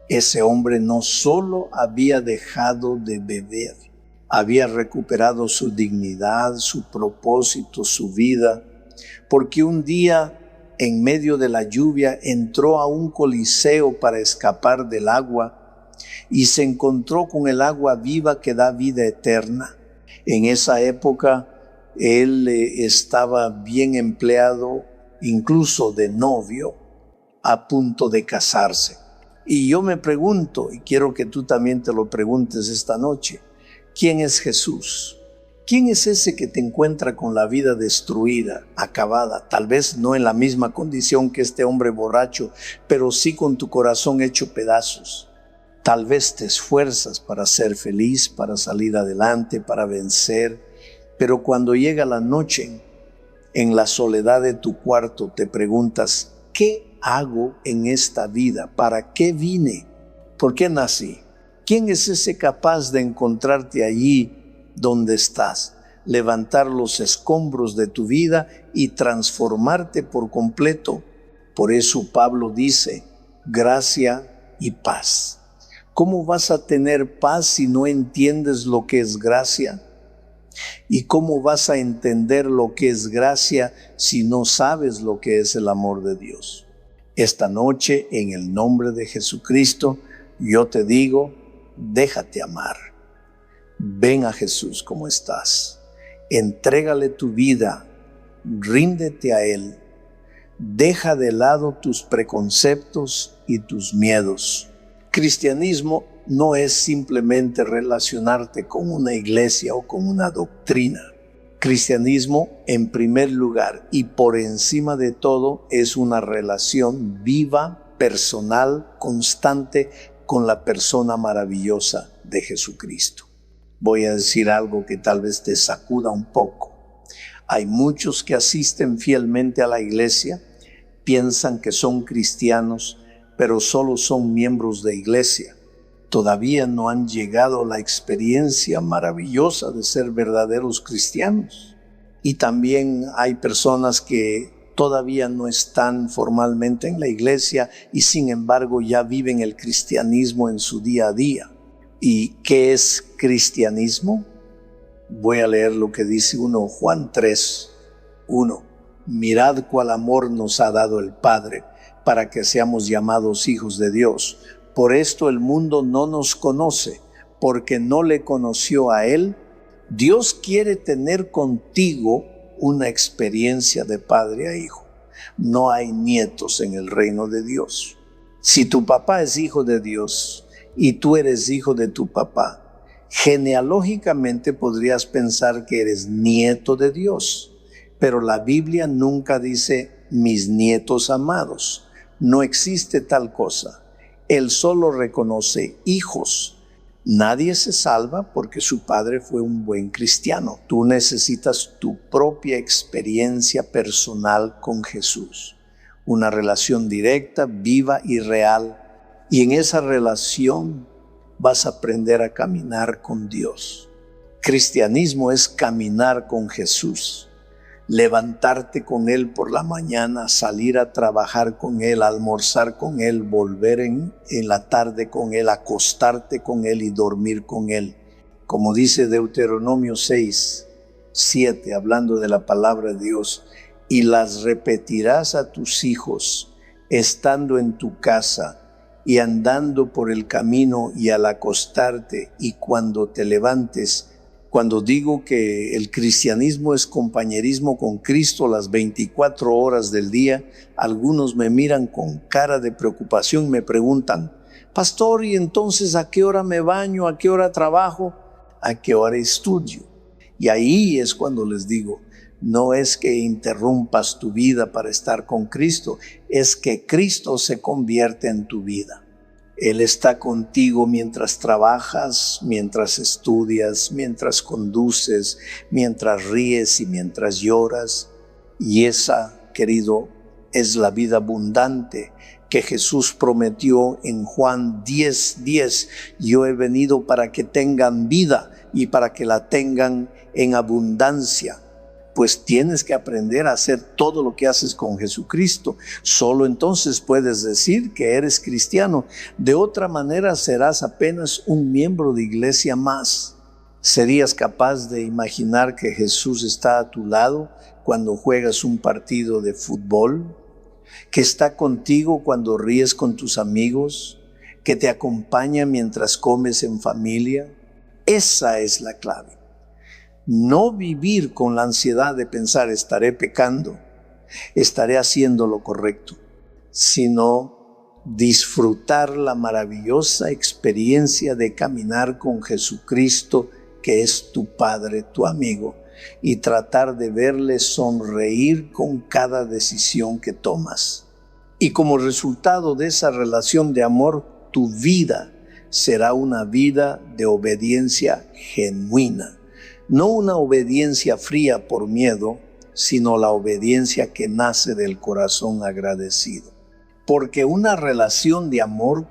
Ese hombre no solo había dejado de beber, había recuperado su dignidad, su propósito, su vida, porque un día en medio de la lluvia entró a un coliseo para escapar del agua y se encontró con el agua viva que da vida eterna. En esa época él estaba bien empleado, incluso de novio, a punto de casarse. Y yo me pregunto, y quiero que tú también te lo preguntes esta noche, ¿quién es Jesús? ¿Quién es ese que te encuentra con la vida destruida, acabada? Tal vez no en la misma condición que este hombre borracho, pero sí con tu corazón hecho pedazos. Tal vez te esfuerzas para ser feliz, para salir adelante, para vencer, pero cuando llega la noche, en la soledad de tu cuarto, te preguntas, ¿qué hago en esta vida? ¿Para qué vine? ¿Por qué nací? ¿Quién es ese capaz de encontrarte allí donde estás, levantar los escombros de tu vida y transformarte por completo? Por eso Pablo dice, gracia y paz. ¿Cómo vas a tener paz si no entiendes lo que es gracia? ¿Y cómo vas a entender lo que es gracia si no sabes lo que es el amor de Dios? Esta noche, en el nombre de Jesucristo, yo te digo, déjate amar. Ven a Jesús como estás. Entrégale tu vida. Ríndete a Él. Deja de lado tus preconceptos y tus miedos. Cristianismo no es simplemente relacionarte con una iglesia o con una doctrina. Cristianismo, en primer lugar y por encima de todo, es una relación viva, personal, constante con la persona maravillosa de Jesucristo. Voy a decir algo que tal vez te sacuda un poco. Hay muchos que asisten fielmente a la iglesia, piensan que son cristianos, pero solo son miembros de iglesia. Todavía no han llegado a la experiencia maravillosa de ser verdaderos cristianos. Y también hay personas que todavía no están formalmente en la iglesia y sin embargo ya viven el cristianismo en su día a día. ¿Y qué es cristianismo? Voy a leer lo que dice Juan 3:1. Mirad cuál amor nos ha dado el Padre para que seamos llamados hijos de Dios. Por esto el mundo no nos conoce, porque no le conoció a Él. Dios quiere tener contigo una experiencia de padre a hijo. No hay nietos en el reino de Dios. Si tu papá es hijo de Dios y tú eres hijo de tu papá, genealógicamente podrías pensar que eres nieto de Dios, pero la Biblia nunca dice mis nietos amados. No existe tal cosa. Él solo reconoce hijos. Nadie se salva porque su padre fue un buen cristiano. Tú necesitas tu propia experiencia personal con Jesús. Una relación directa, viva y real. Y en esa relación vas a aprender a caminar con Dios. Cristianismo es caminar con Jesús. Levantarte con Él por la mañana, salir a trabajar con Él, almorzar con Él, volver en la tarde con Él, acostarte con Él y dormir con Él. Como dice Deuteronomio 6:7, hablando de la palabra de Dios, y las repetirás a tus hijos, estando en tu casa y andando por el camino y al acostarte y cuando te levantes. Cuando digo que el cristianismo es compañerismo con Cristo las 24 horas del día, algunos me miran con cara de preocupación y me preguntan, pastor, ¿y entonces a qué hora me baño? ¿A qué hora trabajo? ¿A qué hora estudio? Y ahí es cuando les digo, no es que interrumpas tu vida para estar con Cristo, es que Cristo se convierte en tu vida. Él está contigo mientras trabajas, mientras estudias, mientras conduces, mientras ríes y mientras lloras. Y esa, querido, es la vida abundante que Jesús prometió en Juan 10:10. Yo he venido para que tengan vida y para que la tengan en abundancia. Pues tienes que aprender a hacer todo lo que haces con Jesucristo. Solo entonces puedes decir que eres cristiano. De otra manera serás apenas un miembro de iglesia más. ¿Serías capaz de imaginar que Jesús está a tu lado cuando juegas un partido de fútbol? ¿Que está contigo cuando ríes con tus amigos? que te acompaña mientras comes en familia. Esa es la clave. No vivir con la ansiedad de pensar estaré pecando, estaré haciendo lo correcto, sino disfrutar la maravillosa experiencia de caminar con Jesucristo, que es tu Padre, tu amigo, y tratar de verle sonreír con cada decisión que tomas. Y como resultado de esa relación de amor, tu vida será una vida de obediencia genuina. No una obediencia fría por miedo, sino la obediencia que nace del corazón agradecido. Porque una relación de amor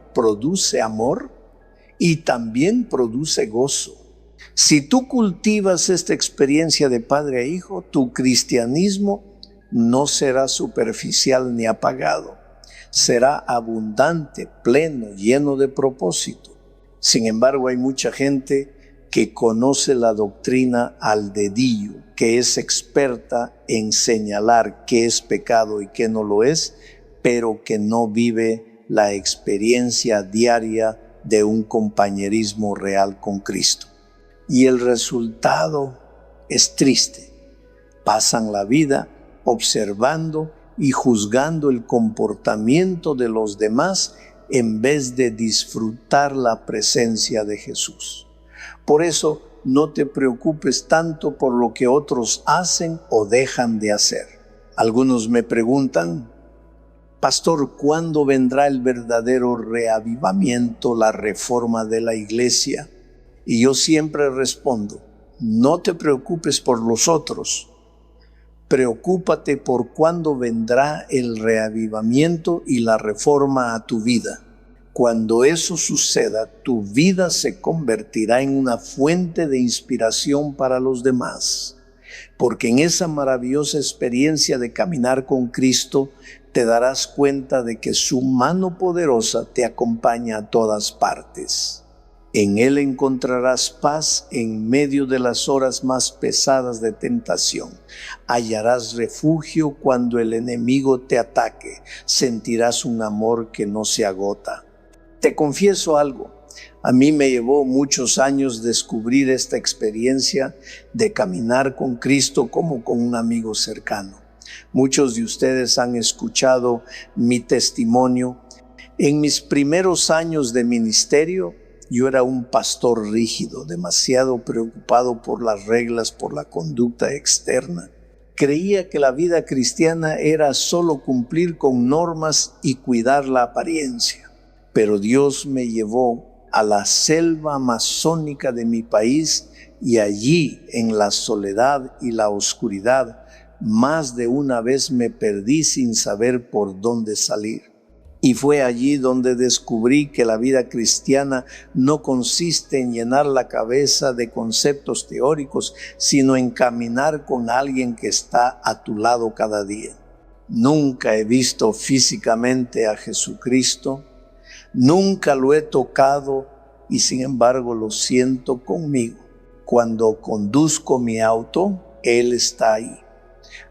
y también produce gozo. Si tú cultivas esta experiencia de padre a hijo, tu cristianismo no será superficial ni apagado. Será abundante, pleno, lleno de propósito. Sin embargo, hay mucha gente que conoce la doctrina al dedillo, que es experta en señalar qué es pecado y qué no lo es, pero que no vive la experiencia diaria de un compañerismo real con Cristo. Y el resultado es triste. Pasan la vida observando y juzgando el comportamiento de los demás en vez de disfrutar la presencia de Jesús. Por eso, no te preocupes tanto por lo que otros hacen o dejan de hacer. Algunos me preguntan, pastor, ¿cuándo vendrá el verdadero reavivamiento, la reforma de la iglesia? Y yo siempre respondo, no te preocupes por los otros, preocúpate por cuándo vendrá el reavivamiento y la reforma a tu vida. Cuando eso suceda, tu vida se convertirá en una fuente de inspiración para los demás. Porque en esa maravillosa experiencia de caminar con Cristo, te darás cuenta de que su mano poderosa te acompaña a todas partes. En Él encontrarás paz en medio de las horas más pesadas de tentación. Hallarás refugio cuando el enemigo te ataque. Sentirás un amor que no se agota. Te confieso algo, a mí me llevó muchos años descubrir esta experiencia de caminar con Cristo como con un amigo cercano. Muchos de ustedes han escuchado mi testimonio. En mis primeros años de ministerio, yo era un pastor rígido, demasiado preocupado por las reglas, por la conducta externa. Creía que la vida cristiana era solo cumplir con normas y cuidar la apariencia. Pero Dios me llevó a la selva amazónica de mi país y allí, en la soledad y la oscuridad, más de una vez me perdí sin saber por dónde salir. Y fue allí donde descubrí que la vida cristiana no consiste en llenar la cabeza de conceptos teóricos, sino en caminar con alguien que está a tu lado cada día. Nunca he visto físicamente a Jesucristo, nunca lo he tocado y sin embargo lo siento conmigo. Cuando conduzco mi auto, Él está ahí.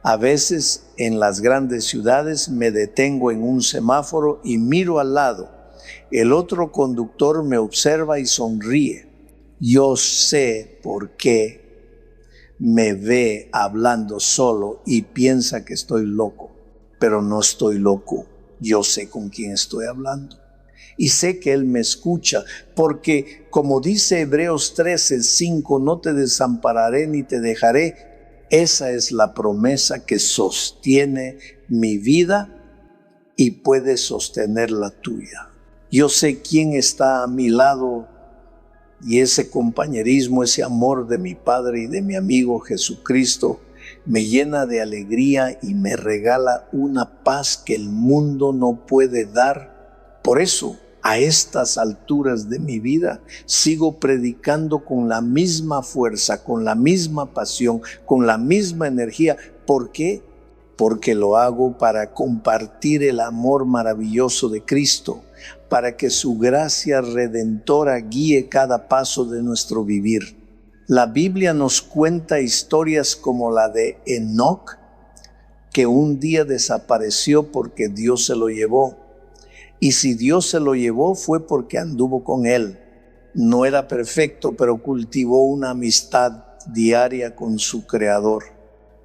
A veces en las grandes ciudades me detengo en un semáforo y miro al lado. El otro conductor me observa y sonríe. Yo sé por qué me ve hablando solo y piensa que estoy loco, pero no estoy loco. Yo sé con quién estoy hablando. Y sé que Él me escucha, porque como dice Hebreos 13:5, no te desampararé ni te dejaré. Esa es la promesa que sostiene mi vida y puede sostener la tuya. Yo sé quién está a mi lado y ese compañerismo, ese amor de mi Padre y de mi amigo Jesucristo me llena de alegría y me regala una paz que el mundo no puede dar. Por eso, a estas alturas de mi vida, sigo predicando con la misma fuerza, con la misma pasión, con la misma energía. ¿Por qué? Porque lo hago para compartir el amor maravilloso de Cristo, para que su gracia redentora guíe cada paso de nuestro vivir. La Biblia nos cuenta historias como la de Enoc, que un día desapareció porque Dios se lo llevó. Y si Dios se lo llevó fue porque anduvo con él. No era perfecto, pero cultivó una amistad diaria con su Creador.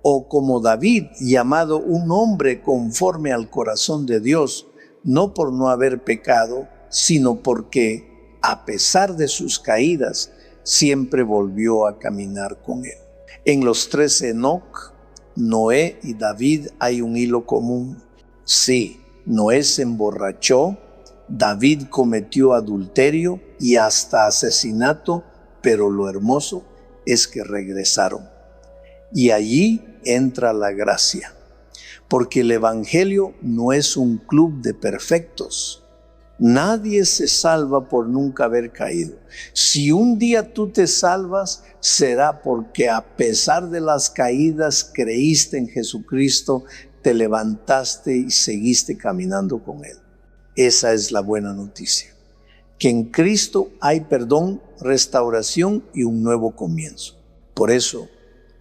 O como David, llamado un hombre conforme al corazón de Dios, no por no haber pecado, sino porque, a pesar de sus caídas, siempre volvió a caminar con él. En los tres Enoc, Noé y David hay un hilo común. Sí, Noé se emborrachó, David cometió adulterio y hasta asesinato, pero lo hermoso es que regresaron. Y allí entra la gracia, porque el Evangelio no es un club de perfectos. Nadie se salva por nunca haber caído. Si un día tú te salvas, será porque a pesar de las caídas creíste en Jesucristo, te levantaste y seguiste caminando con Él. Esa es la buena noticia. Que en Cristo hay perdón, restauración y un nuevo comienzo. Por eso,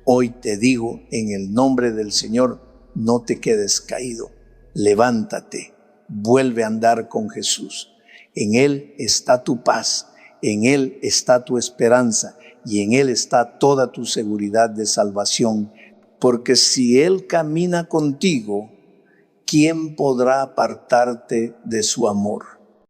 hoy te digo, en el nombre del Señor, no te quedes caído. Levántate, vuelve a andar con Jesús. En Él está tu paz, en Él está tu esperanza y en Él está toda tu seguridad de salvación. Porque si Él camina contigo, ¿quién podrá apartarte de su amor?